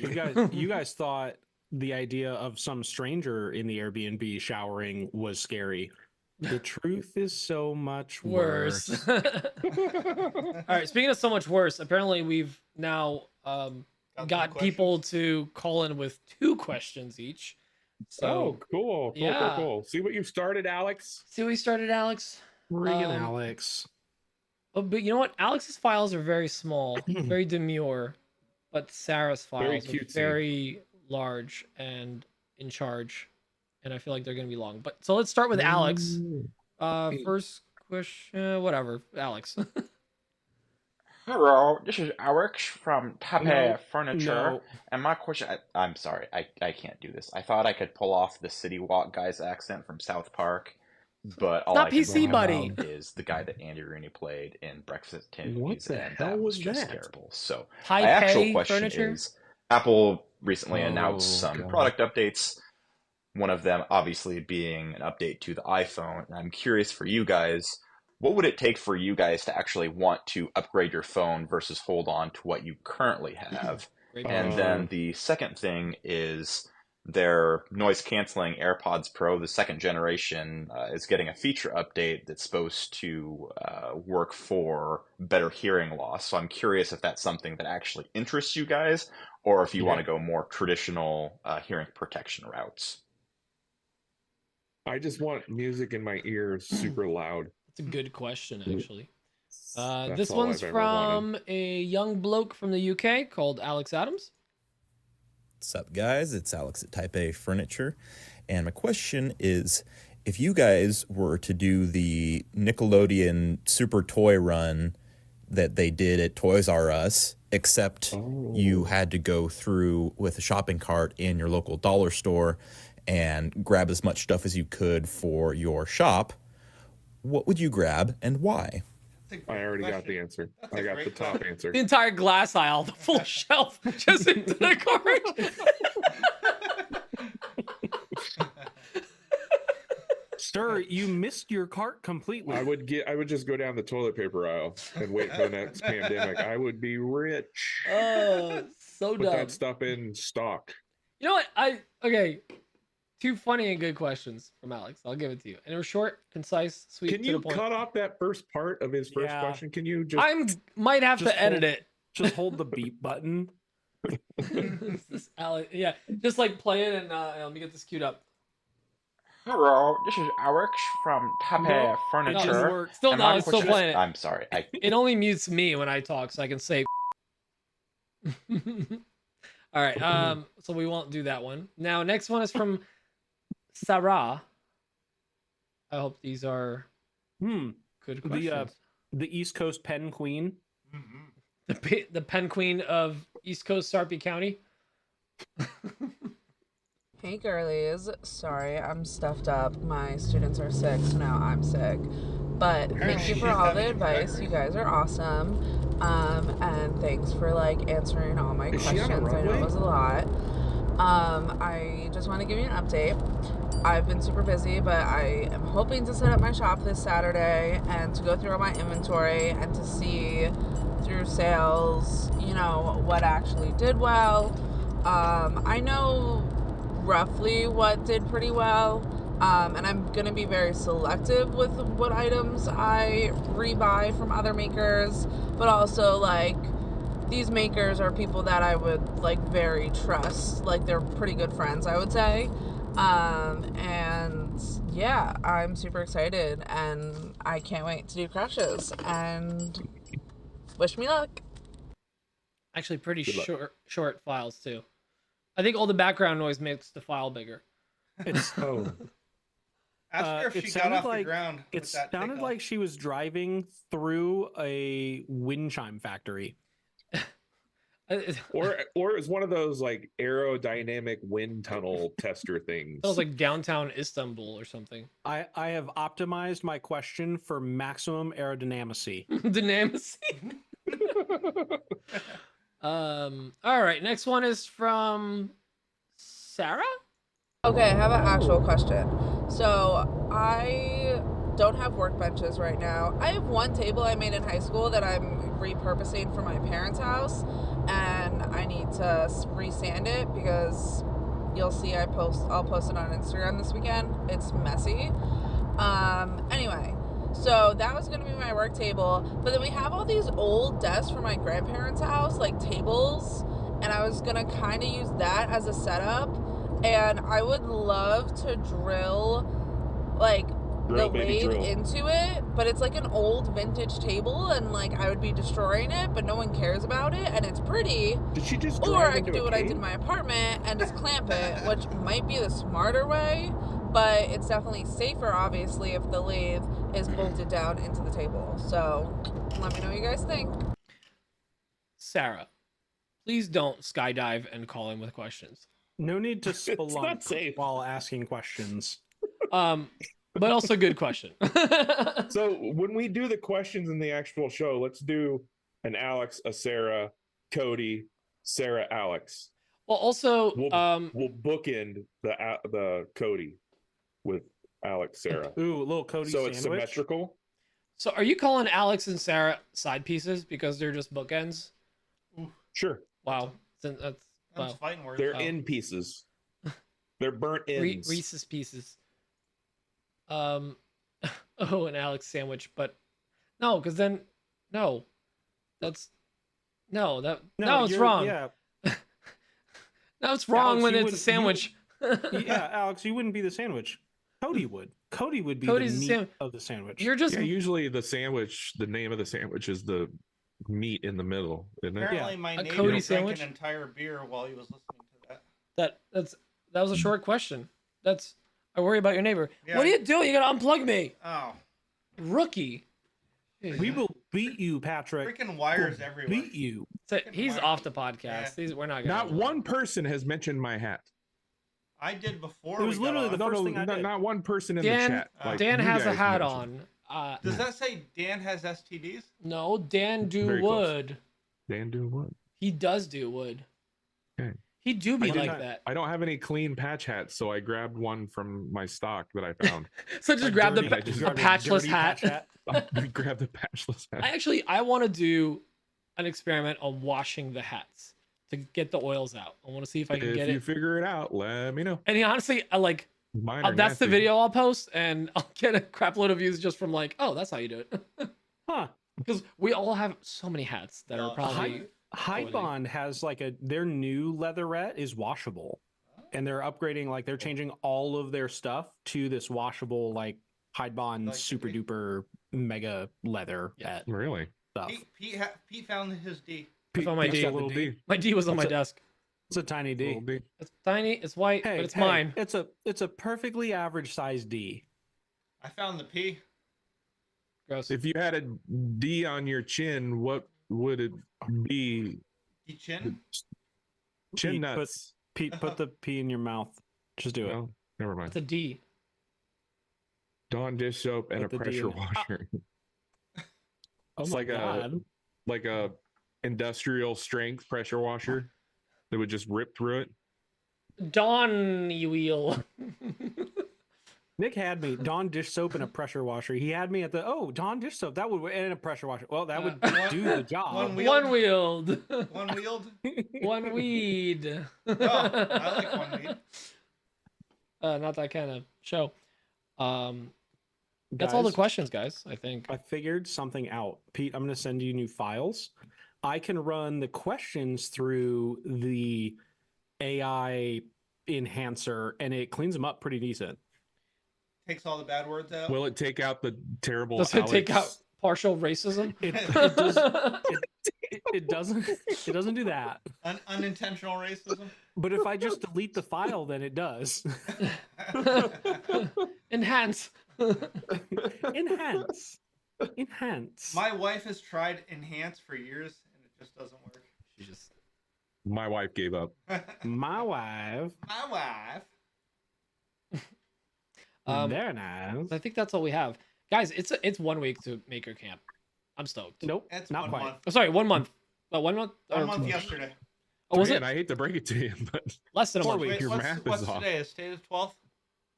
you guys thought the idea of some stranger in the Airbnb showering was scary. The truth is so much worse. All right. Speaking of so much worse, apparently we've now got people to call in with 2 questions each. So cool. yeah. Cool. See what you've started, Alex? See what you started, Alex? Friggin' Alex. Oh, but you know what? Alex's files are very small, very demure, but Sarah's files are very large and in charge, and I feel like they're going to be long. But so let's start with Alex. First question, whatever, Alex. Hello, this is Alex from Taipei Furniture, and my question, I'm sorry, I can't do this. I thought I could pull off the City Walk guy's accent from South Park, but all I can PC, think buddy. about is the guy that Andy Rooney played in Breakfast at Tiffany's, What the and hell that was was just that? terrible. So Taipei my actual question Furniture? is, Apple recently announced some God. product updates, one of them obviously being an update to the iPhone, and I'm curious for you guys, what would it take for you guys to actually want to upgrade your phone versus hold on to what you currently have? Great And then the second thing is their noise canceling AirPods Pro, the second generation, is getting a feature update that's supposed to work for better hearing loss. So I'm curious if that's something that actually interests you guys, or if you want to go more traditional hearing protection routes. I just want music in my ears super loud. That's a good question, actually. That's This all one's I've ever from a young bloke from the UK called Alex Adams. What's up, guys? It's Alex at Taipei Furniture. And my question is, if you guys were to do the Nickelodeon Super Toy Run that they did at Toys R Us, except you had to go through with a shopping cart in your local dollar store and grab as much stuff as you could for your shop, what would you grab and why? I already got the answer. I got the top answer. The entire glass aisle, the full shelf, just into the cart. Sir, you missed your cart completely. I would just go down the toilet paper aisle and wait for the next pandemic. I would be rich. Oh, so Put dumb. that stuff in stock. You know what? Okay. 2 funny and good questions from Alex. I'll give it to you. And they were short, concise, sweet. Can you cut off that first part of his first question? Can you just? Might have to edit it. Just hold the beep button. Alex, yeah, just like play it and let me get this queued up. Hello, this is Alex from Taipei Furniture. Still no, it's still playing it. I'm sorry. It only mutes me when I talk, so I can say. All right. So we won't do that one. Now, next one is from Sarah. I hope these are good questions. The East Coast Pen Queen. The Pen Queen of East Coast Sarpy County. Hey girlies, sorry I'm stuffed up. My students are sick, so now I'm sick. But thank you for all the advice. You guys are awesome. And thanks for answering all my questions. I know it was a lot. I just want to give you an update. I've been super busy, but I am hoping to set up my shop this Saturday and to go through all my inventory and to see through sales, what actually did well. I know roughly what did pretty well, and I'm going to be very selective with what items I rebuy from other makers, but also these makers are people that I would very trust, they're pretty good friends, I would say. And yeah, I'm super excited and I can't wait to do crushes, and wish me luck. Actually, pretty short files too. I think all the background noise makes the file bigger. Ask her if she got off the ground. It sounded like she was driving through a wind chime factory. Or it's one of those aerodynamic wind tunnel tester things. It was like downtown Istanbul or something. I have optimized my question for maximum aerodynamicy. Dynamicy. All right, next one is from Sarah. Okay, I have an actual question. So I don't have workbenches right now. I have one table I made in high school that I'm repurposing for my parents' house, and I need to resand it because You'll see I'll post it on Instagram this weekend. It's messy. Anyway, so that was gonna be my work table, but then we have all these old desks from my grandparents' house, like tables, and I was gonna kind of use that as a setup, and I would love to drill like the lathe into it, but it's like an old vintage table, and like I would be destroying it, but no one cares about it, and it's pretty. Did she just Or I could do what I did in my apartment and just clamp it, which might be the smarter way, but it's definitely safer, obviously, if the lathe is bolted down into the table. So let me know what you guys think. Sarah, please don't skydive and call in with questions. No need to not spelunk safe. while asking questions. But also good question. So when we do the questions in the actual show, let's do an Alex, a Sarah, Cody, Sarah, Alex. Well, also, We'll bookend the Cody with Alex, Sarah. Ooh, a little Cody So sandwich. it's symmetrical. so are you calling Alex and Sarah side pieces because they're just bookends? Sure. Wow, that's That's wow. fighting words. They're in pieces. They're burnt ends. Reese's Pieces. Oh, an Alex sandwich, but no, because then no, it's you're- wrong. Yeah, No, it's wrong Alex, when you it's a wouldn't- sandwich. yeah, Alex, you wouldn't be the sandwich. Cody would. Cody would be Cody's the the meat of the sandwich. You're just Yeah, usually the sandwich, the name of the sandwich is the meat in the middle, isn't it? Apparently, my A neighbor Cody drank sandwich? an entire beer while he was listening to that. that was a short question. I worry about your neighbor. Yeah. What are you doing? You gotta unplug me, Oh, rookie. We will beat you, Patrick. freaking wires everywhere. Beat you. He's off the podcast. Yeah. We're not gonna. Not one person has mentioned my hat. I did before. It was we got literally on. the first thing I did. Not one person in Dan, the chat. Like, Dan you has a guys hat mentioned. on. Does that say Dan has STDs? No, Dan do Very close. wood. Dan doing what? He does do wood. Okay. He do be I did like not- that. I don't have any clean patch hats, so I grabbed one from my stock that I found. So just A grab dirty- the I just a grabbed a patchless dirty hat. patch hat. I grabbed the patchless hat. I want to do an experiment on washing the hats to get the oils out. I want to see if I can If get you it. figure it out, let me know. And honestly, I like Mine are that's the nasty. video I'll post, and I'll get a crap load of views just from like, oh, that's how you do it. Huh. Because we all have so many hats that are No, probably. Hybond has like their new leatherette is washable, and they're upgrading, like they're changing all of their stuff to this washable like Hybond Like super the- duper mega leather Really? stuff. Pete found his D. I found my Pete's D. got a little D. My D was on my What's it? desk. It's a tiny D. Little D. It's tiny, it's white, Hey, but it's hey, mine. It's a perfectly average size D. I found the P. Gross. If you had a D on your chin, what would it be? D chin. Chin Pete, nuts. Pete, put the P in your mouth. Just do it. No, never mind. It's a D. Dawn dish soap and Put a the D pressure in it. washer. Oh It's my like god. like a industrial strength pressure washer that would just rip through it. Dawn wheel. Nick had me Dawn dish soap and a pressure washer. He had me at the Dawn dish soap that would and a pressure washer. Well, that would do the job. one One wheeled. One wheeled. One weed. Oh, I like one weed. Not that kind of show. That's all the Guys, questions, guys. I think. I figured something out. Pete, I'm going to send you new files. I can run the questions through the AI enhancer, and it cleans them up pretty decent. Takes all the bad words out. Will it take out the terrible? Does it take out Alex- partial racism? It does. It doesn't. It doesn't do that. Unintentional racism. But if I just delete the file, then it does. Enhance. Enhance. Enhance. My wife has tried Enhance for years, and it just doesn't work. She just. My wife gave up. My wife. My wife. Very nice. I think that's all we have, guys. It's 1 week to Maker Camp. I'm stoked. Nope. It's not 1 quite. month. Oh, sorry, 1 month. 1 month. 1 month yesterday. Oh, was Man, it I hate to break it to you, but less than a 4 month? weeks. Your what's math what's is off. today? Is today the 12th?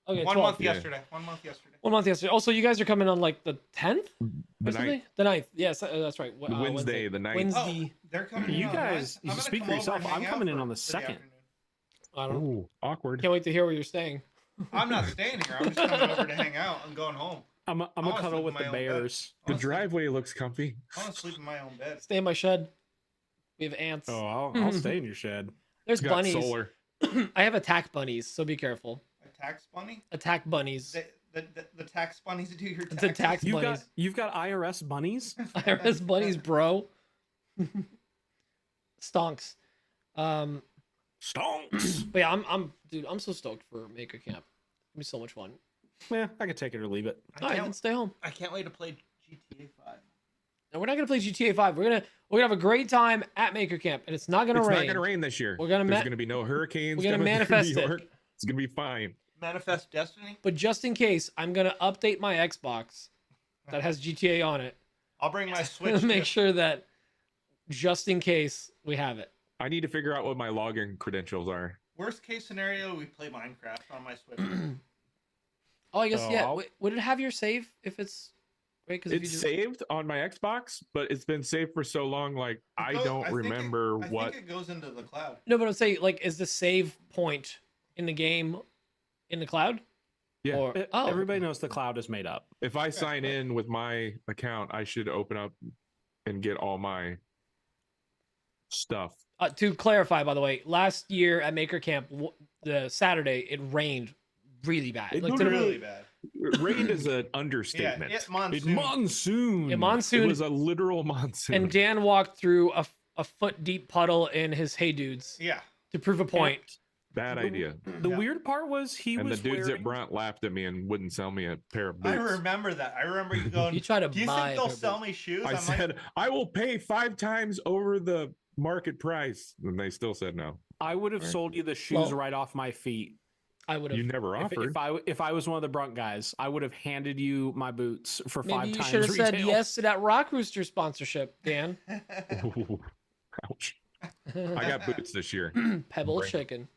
Okay, 1 12. month yeah. yesterday. 1 month yesterday. 1 month yesterday. Also, you guys are coming on like the 10th. the Or something? ninth, The 9th. Yes, that's right. Wednesday, the ninth. Wednesday. Oh, they're coming. You in on guys, Wednesday. I'm you gonna speak come for over yourself. and hang I'm out coming in for- on the for 2nd. afternoon. I don't know. Ooh, awkward. Can't wait to hear where you're staying. I'm not staying here. I'm just coming over to hang out. I'm going home. I'm a wanna cuddle sleep with in my the own bed. bears. The driveway looks comfy. I want to sleep in my own bed. Stay in my shed. We have ants. Oh, I'll stay in your shed. There's It's got bunnies. solar. I have attack bunnies, so be careful. A tax bunny? Attack bunnies. The tax bunnies do your taxes? The tax bunnies. You've got IRS bunnies? IRS bunnies, bro. Stonks. Stonks. But yeah, I'm so stoked for Maker Camp. It'll be so much fun. Yeah, I could take it or leave it. All right, then stay home. I can't wait to play GTA 5. And we're not gonna play GTA 5. We're gonna have a great time at Maker Camp, and it's not gonna It's rain. not gonna rain this year. We're gonna There's gonna be no hurricanes. we're gonna coming through manifest New it. York. It's gonna be fine. Manifest Destiny? But just in case, I'm gonna update my Xbox that has GTA on it. I'll bring my Switch. Make too. sure that just in case we have it. I need to figure out what my login credentials are. Worst case scenario, we play Minecraft on my Switch. Oh, I guess So yeah. I'll- Wait, would it have your save if it's right? Because It's saved on my Xbox, but it's been saved for so long. Like I don't remember I what. think it goes into the cloud. No, but I'm saying like, is the save point in the game in the cloud? Yeah. Or, oh, Everybody knows the cloud is made up. If I sign in with my account, I should open up and get all my stuff. To clarify, by the way, last year at Maker Camp, the Saturday it rained really bad. It Like, literally- Really bad. Rain is an understatement. Yeah, monsoon. Monsoon. a monsoon, It was a literal monsoon. and Dan walked through a foot deep puddle in his Hey Dudes Yeah. to prove a point. Bad idea. The Yeah. weird part was he And the was dudes wearing... at Brunt laughed at me and wouldn't sell me a pair of I boots. remember that. I remember you going, You try to do you buy think a they'll pair of sell boots. me shoes? I I'm said, like, I will pay 5 times over the market price. And they still said no. I would have sold you the shoes Well- right off my feet. I would You have. never offered. If I was one of the Brunt guys, I would have handed you my boots for Maybe 5 you times should have said retail. yes to that Rock Rooster sponsorship, Dan. Ooh, ouch. I got boots this year. Pebble Bring 'em. Chicken.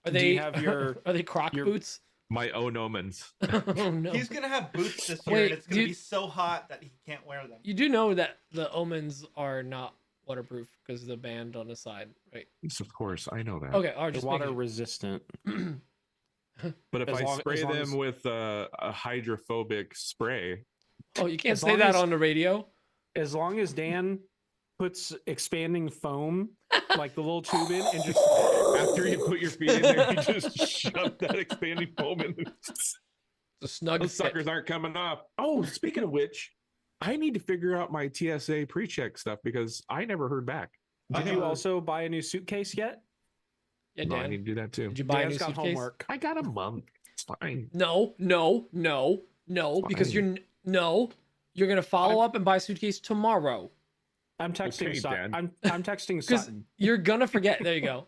Are Do they you have your- are they Croc your- boots? My Onomans. Oh no. he's going to have boots this year, Wait, and it's going to dude- be so hot that he can't wear them. You do know that the omens are not waterproof because of the band on the side, right? Yes, of course, I know that. Okay, all right, They're just water making- resistant. But if As I long- spray as long them as- with a hydrophobic spray, Oh, you can't as say long that as- on the radio. As long as Dan puts expanding foam, like the little tube in, and just after you put your feet in there, you just shove that expanding foam in. The snug Those fit. suckers aren't coming off. Oh, speaking of which, I need to figure out my TSA pre-check stuff because I never heard back. did you also buy a new suitcase yet? Yeah, No, I Dan. need to do that too. Did you buy a Dan's new got suitcase? homework. I got a month. It's fine. No, because Fine. you're gonna follow up and buy a suitcase tomorrow I'm texting Okay, Sutton. Dad. I'm texting because Sutton. you're gonna forget. There you go.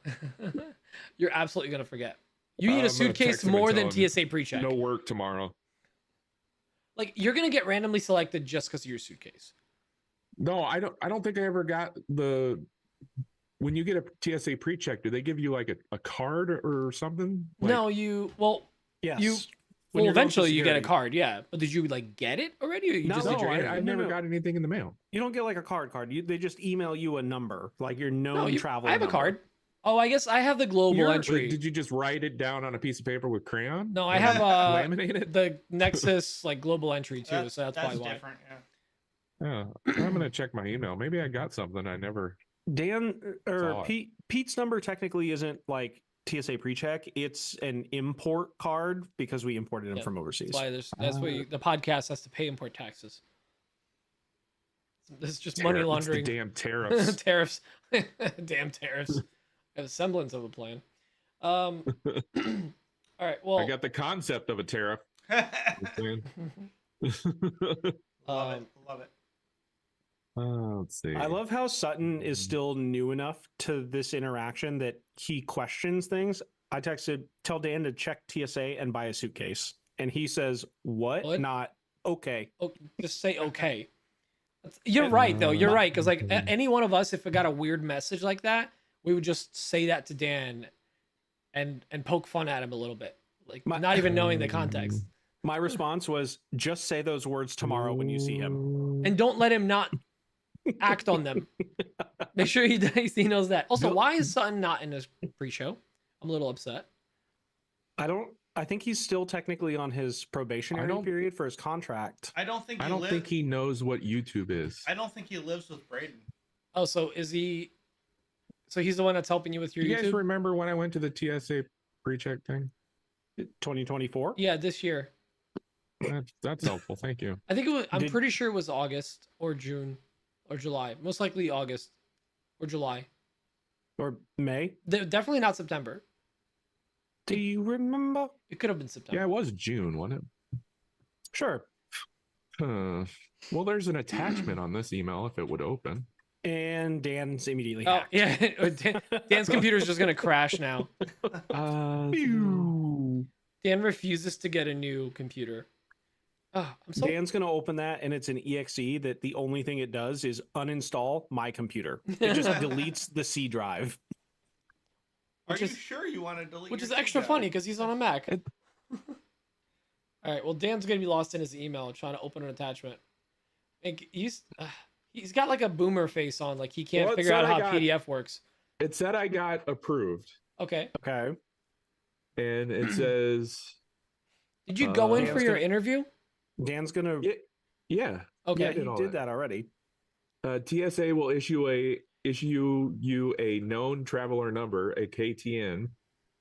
You're absolutely gonna forget. You need I'm a gonna suitcase text him and more tell than him TSA pre-check. No work tomorrow. Like you're gonna get randomly selected just because of your suitcase. No, I don't think I ever got the. When you get a TSA pre-check, do they give you like a card or something? Like, No, you well, Yes. you When well you're going through eventually you get a security. card, yeah. But did you like get it already, or you No, just no, did your interview? I No, never no. got anything in the mail. You don't get like a card. They just email you a number, like your known No, travel. I have a number. card. Oh, I guess I have the global entry. Did you just write it down on a piece of paper with crayon? No, I And have laminate it. the Nexus like global entry too, so that's probably why. different. Yeah. Yeah, I'm gonna check my email. Maybe I got something I never. Dan or Saw it. Pete's number technically isn't like TSA pre-check. It's an import card because we imported him Yeah, from overseas. That's why the podcast has to pay import taxes. This is just money It's the laundering. damn tariffs. Tariffs. Damn tariffs. I have a semblance of a plan. All right. Well, I got the concept of a tariff. Love it. Love it. Let's see. I love how Sutton is still new enough to this interaction that he questions things. I texted, tell Dan to check TSA and buy a suitcase. And he says, what? What? Not okay. oh, just say okay. You're right though. You're right because like any one of us, if it got a weird message like that, we would just say that to Dan, and poke fun at him a little bit, like not even knowing the context. My response was, just say those words tomorrow when you see him. And don't let him not act on them. Make sure he knows that. Also, why is Sutton not in this pre-show? I'm a little upset. I think he's still technically on his probationary period for his contract. I don't think think he knows what YouTube is. I don't think he lives with Braden. Oh, so is he? So he's the one that's helping you with your You YouTube? guys remember when I went to the TSA pre-check thing? 2024? Yeah, this year. That's helpful. Thank you. I think it was. I'm pretty sure it was August or June or July. Most likely August or July or May. Definitely not September. Do you remember? It could have been September. Yeah, it was June, wasn't it? Sure. Well, there's an attachment on this email if it would open. And Dan's immediately Oh, hacked. yeah. Dan's computer is just going to crash now. Dan refuses to get a new computer. Oh, I'm so... Dan's going to open that, and it's an exe that the only thing it does is uninstall my computer. It just deletes the C drive. Are you sure you want to delete? Which is your extra C drive? funny because he's on a Mac. All right. Well, Dan's gonna be lost in his email trying to open an attachment. And he's got like a boomer face on, like he can't figure out how PDF works. It said I got approved. Okay. Okay. And it says. Did you go in for your interview? Dan's gonna. Yeah. Okay. Yeah, he did that already. TSA will issue you a known traveler number, a KTN,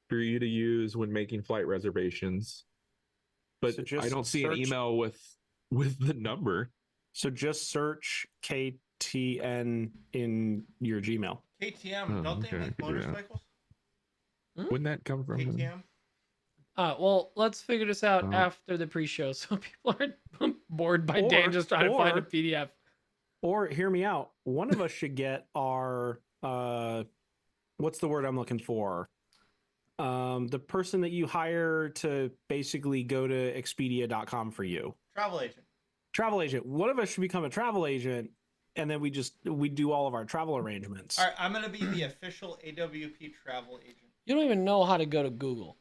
for you to use when making flight reservations. But So I don't see an email with the number. So just search KTN in your Gmail. KTM, don't they make motorcycles? Wouldn't that come from KTM? Well, let's figure this out after the pre-show, so people aren't bored by Dan just trying to find a PDF. Or hear me out. One of us should get our what's the word I'm looking for? The person that you hire to basically go to Expedia.com for you. Travel agent. Travel agent. One of us should become a travel agent, and then we do all of our travel arrangements. All right, I'm gonna be the official AWP travel agent. You don't even know how to go to Google.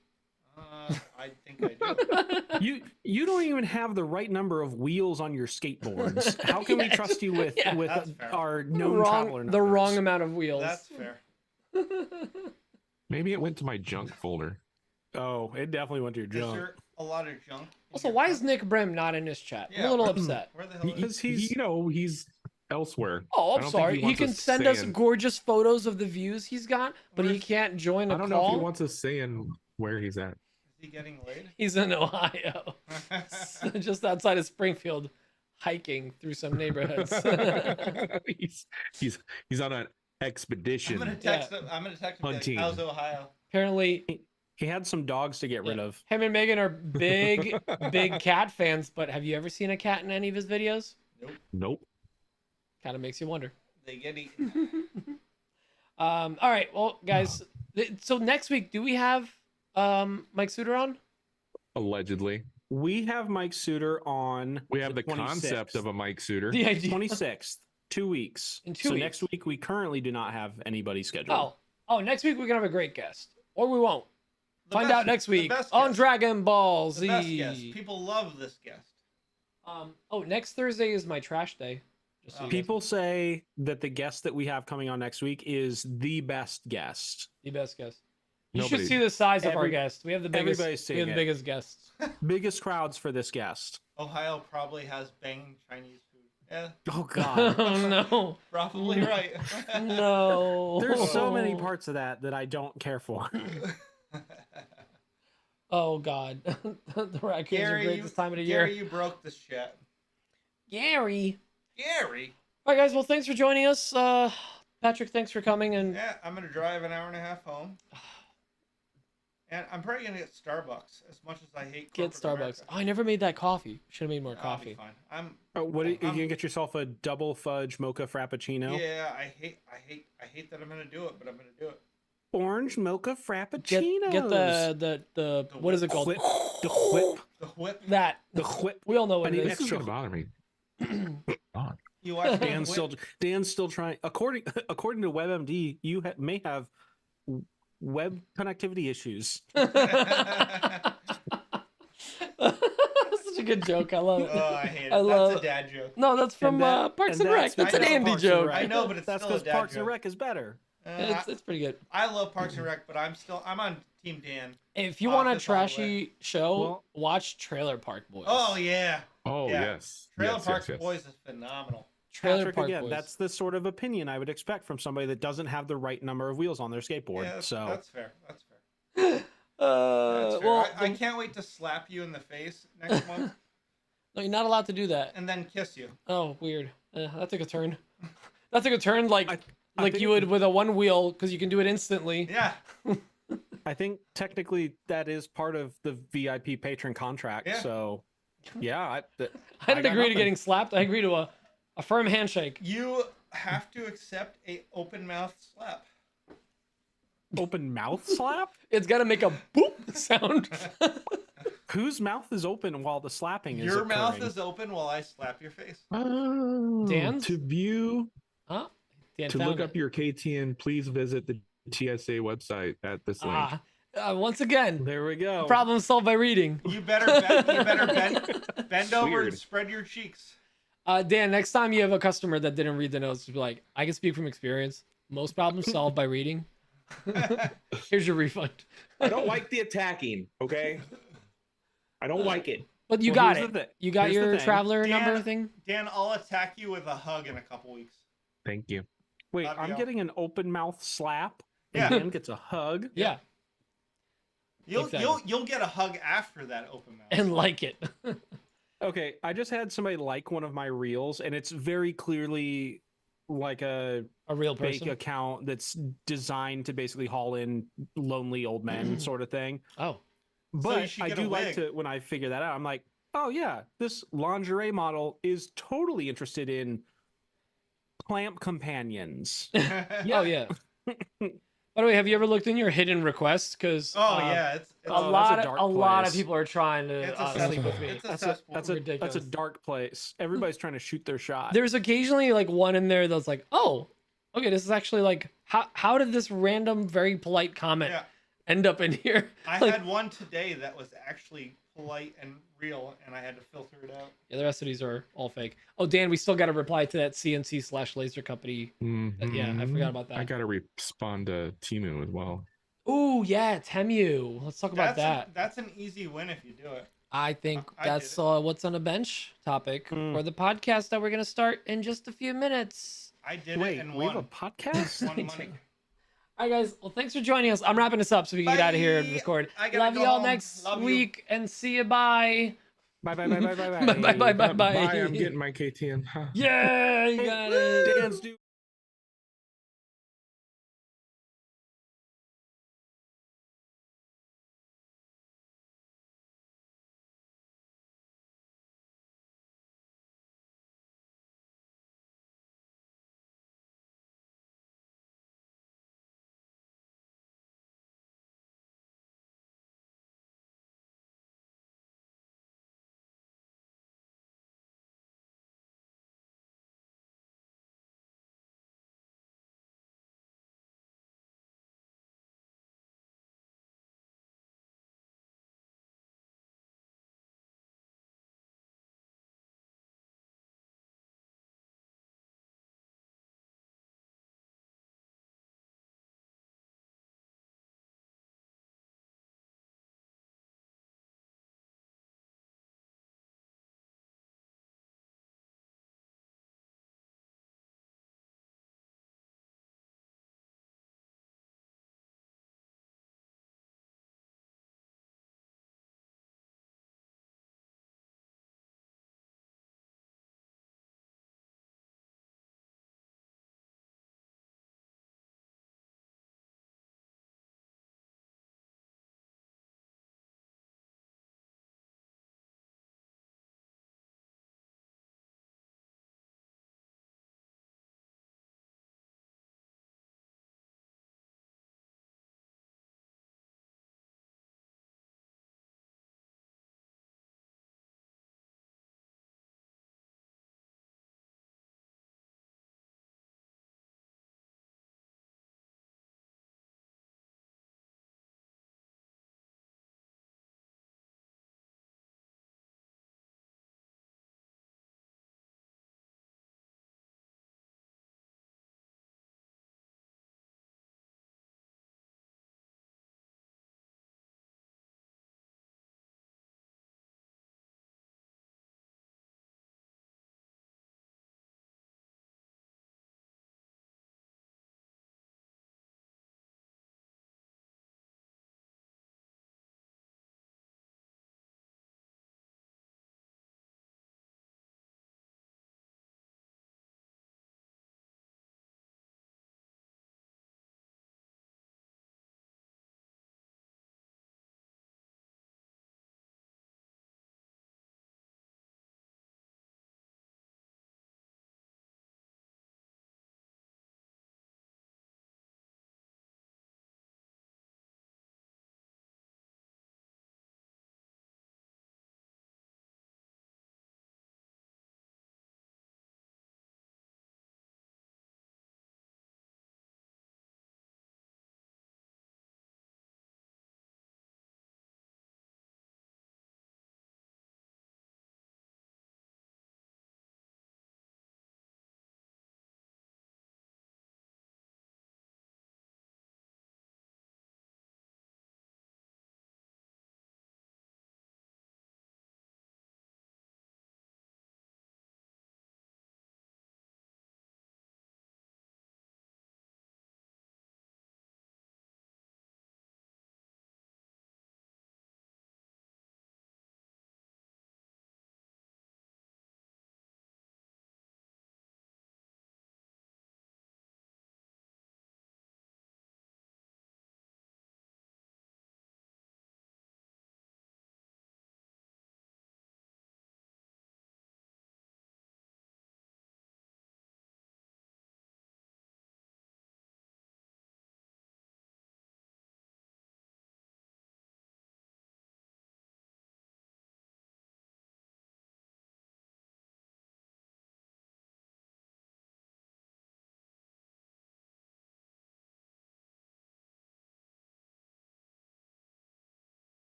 I think I do. You don't even have the right number of wheels on your skateboards. How can we trust you with our known traveler numbers? The wrong amount of wheels. That's fair. Maybe it went to my junk folder. Oh, it definitely went to your junk. Is there a lot of junk? Also, why is Nick Brim not in this chat? I'm a little upset. Where the hell is he? Because he's elsewhere. Oh, I'm sorry. He can send us gorgeous photos of the views he's got, but he can't join a call. I don't know if he wants us saying where he's at. Is he getting laid? He's in Ohio, just outside of Springfield, hiking through some neighborhoods. he's on an expedition. I'm gonna text him. Hunting. Like, how's Ohio? Apparently, he had some dogs to get rid of. Him and Megan are big cat fans, but have you ever seen a cat in any of his videos? Nope. Kind of makes you wonder. They get eaten. All right, well, guys. So next week, do we have Mike Suter on? Allegedly. We have Mike Suter on. We have the 26th. Concept of a Mike Suter. The idea. 26th. 2 weeks. In 2 weeks. Next week, we currently do not have anybody scheduled. Oh, next week we're going to have a great guest. Or we won't. Find out next week on Dragon Ball Z. The best guest. People love this guest. Next Thursday is my trash day. People say that the guest that we have coming on next week is the best guest. The best guest. You should see the size of our guest. We have the biggest. Everybody's We have the biggest guests. Biggest crowds for this guest. Ohio probably has banging Chinese food. Yeah. Oh God. Oh no. Probably right. No. There's so many parts of that I don't care for. Oh God. The raccoons are great this time of the year. Gary, you broke this shit. Gary. All right, guys. Well, thanks for joining us. Patrick, thanks for coming. And yeah, I'm gonna drive an hour and a half home. And I'm probably gonna get Starbucks. As much as I hate Starbucks. America. Oh, I never made that coffee. Should have made more coffee. I'll be fine. Are you gonna get yourself a double fudge mocha frappuccino? Yeah, I hate that I'm gonna do it, but I'm gonna do it. Orange mocha frappuccino. Get the what is it called? The whip. The whip. The whip. We all know what it is. This is gonna bother me. You watch Dan's still trying. According to WebMD, you may have web connectivity issues. Such a good joke. I love it. Oh, I hate it. That's a dad joke. No, that's from Parks and Rec. That's an Andy joke. I know, but it's that's still a because dad Parks joke. and Rec is better. It's pretty good. I love Parks and Rec, but I'm on Team Dan. If you want a Office all the way. trashy show, Well- watch Trailer Park Boys. Oh yeah. Oh Yeah. yes. Trailer yes, Park yes, yes. Boys is phenomenal. Trailer Patrick, Park again, Boys. that's the sort of opinion I would expect from somebody that doesn't have the right number of wheels on their skateboard. Yeah, so that's fair. That's fair. That's fair. well, I can't wait to slap you in the face next month no, you're not allowed to do that. and then kiss you. Oh, weird. That took a turn. That took a turn like I like think you would with a one wheel because you can do it instantly. Yeah. I think technically that is part of the VIP patron contract. Yeah. So, yeah, I didn't got agree to nothing. getting slapped. I agree to a firm handshake. You have to accept a open mouth slap. Open mouth slap? It's got to make a boop sound. Whose mouth is open while the slapping is Your mouth occurring? is open while I slap your face. Dan's? To view, Huh? Dan to found look it. up your KTN, please visit the TSA website at this link. Once again, There we go. problem solved by reading. You better bend over Weird. and spread your cheeks. Dan, next time you have a customer that didn't read the notes, be like, I can speak from experience. Most problems solved by reading. Here's your refund. I don't like the attacking, okay? I don't like it. But you Well, got here's the it. thi- You got here's the your thing. traveler Dan- number thing? Dan, I'll attack you with a hug in a couple weeks. Thank you. Wait, Love I'm you. getting an open mouth slap. Yeah. And Dan gets a hug. Yeah. Exactly. You'll get a hug after that open mouth. And like it. Okay, I just had somebody like one of my reels, and it's very clearly like a A real fake person. account that's designed to basically haul in lonely old men sort of thing. Oh. So you But should I get a do like wig. to, when I figure that out, I'm like, oh yeah, this lingerie model is totally interested in clamp companions. Oh, yeah. By the way, have you ever looked in your hidden requests? Because Oh yeah, it's a Oh, that's lot a of dark a lot of place. people are trying to it's a sleep cesspool. with me. It's a That's cesspool. that's a Ridiculous. dark place. Everybody's trying to shoot their shot. There's occasionally like one in there that's like, oh, okay, this is actually like, how did this random, very polite comment Yeah. end up in here? I Like, had one today that was actually polite and real, and I had to filter it out. yeah, the rest of these are all fake. Oh, Dan, we still got to reply to that CNC/laser company. Yeah, I forgot about that. I gotta respond to Timu as well. Ooh, yeah, Temu. Let's talk about that. That's an easy win if you do it. I think I did that's it. what's on the bench topic for the podcast that we're gonna start in just a few minutes. I did Wait, it and we have a won. podcast? Won money. All right, guys. Well, thanks for joining us. I'm wrapping this up so we can get out of here and Bye. record. I gotta Love go y'all home. next Love you. week and see you. Bye. Bye bye bye bye bye Bye bye bye bye bye. Bye, I'm getting my KTN. Yeah, you got it. Dan's due.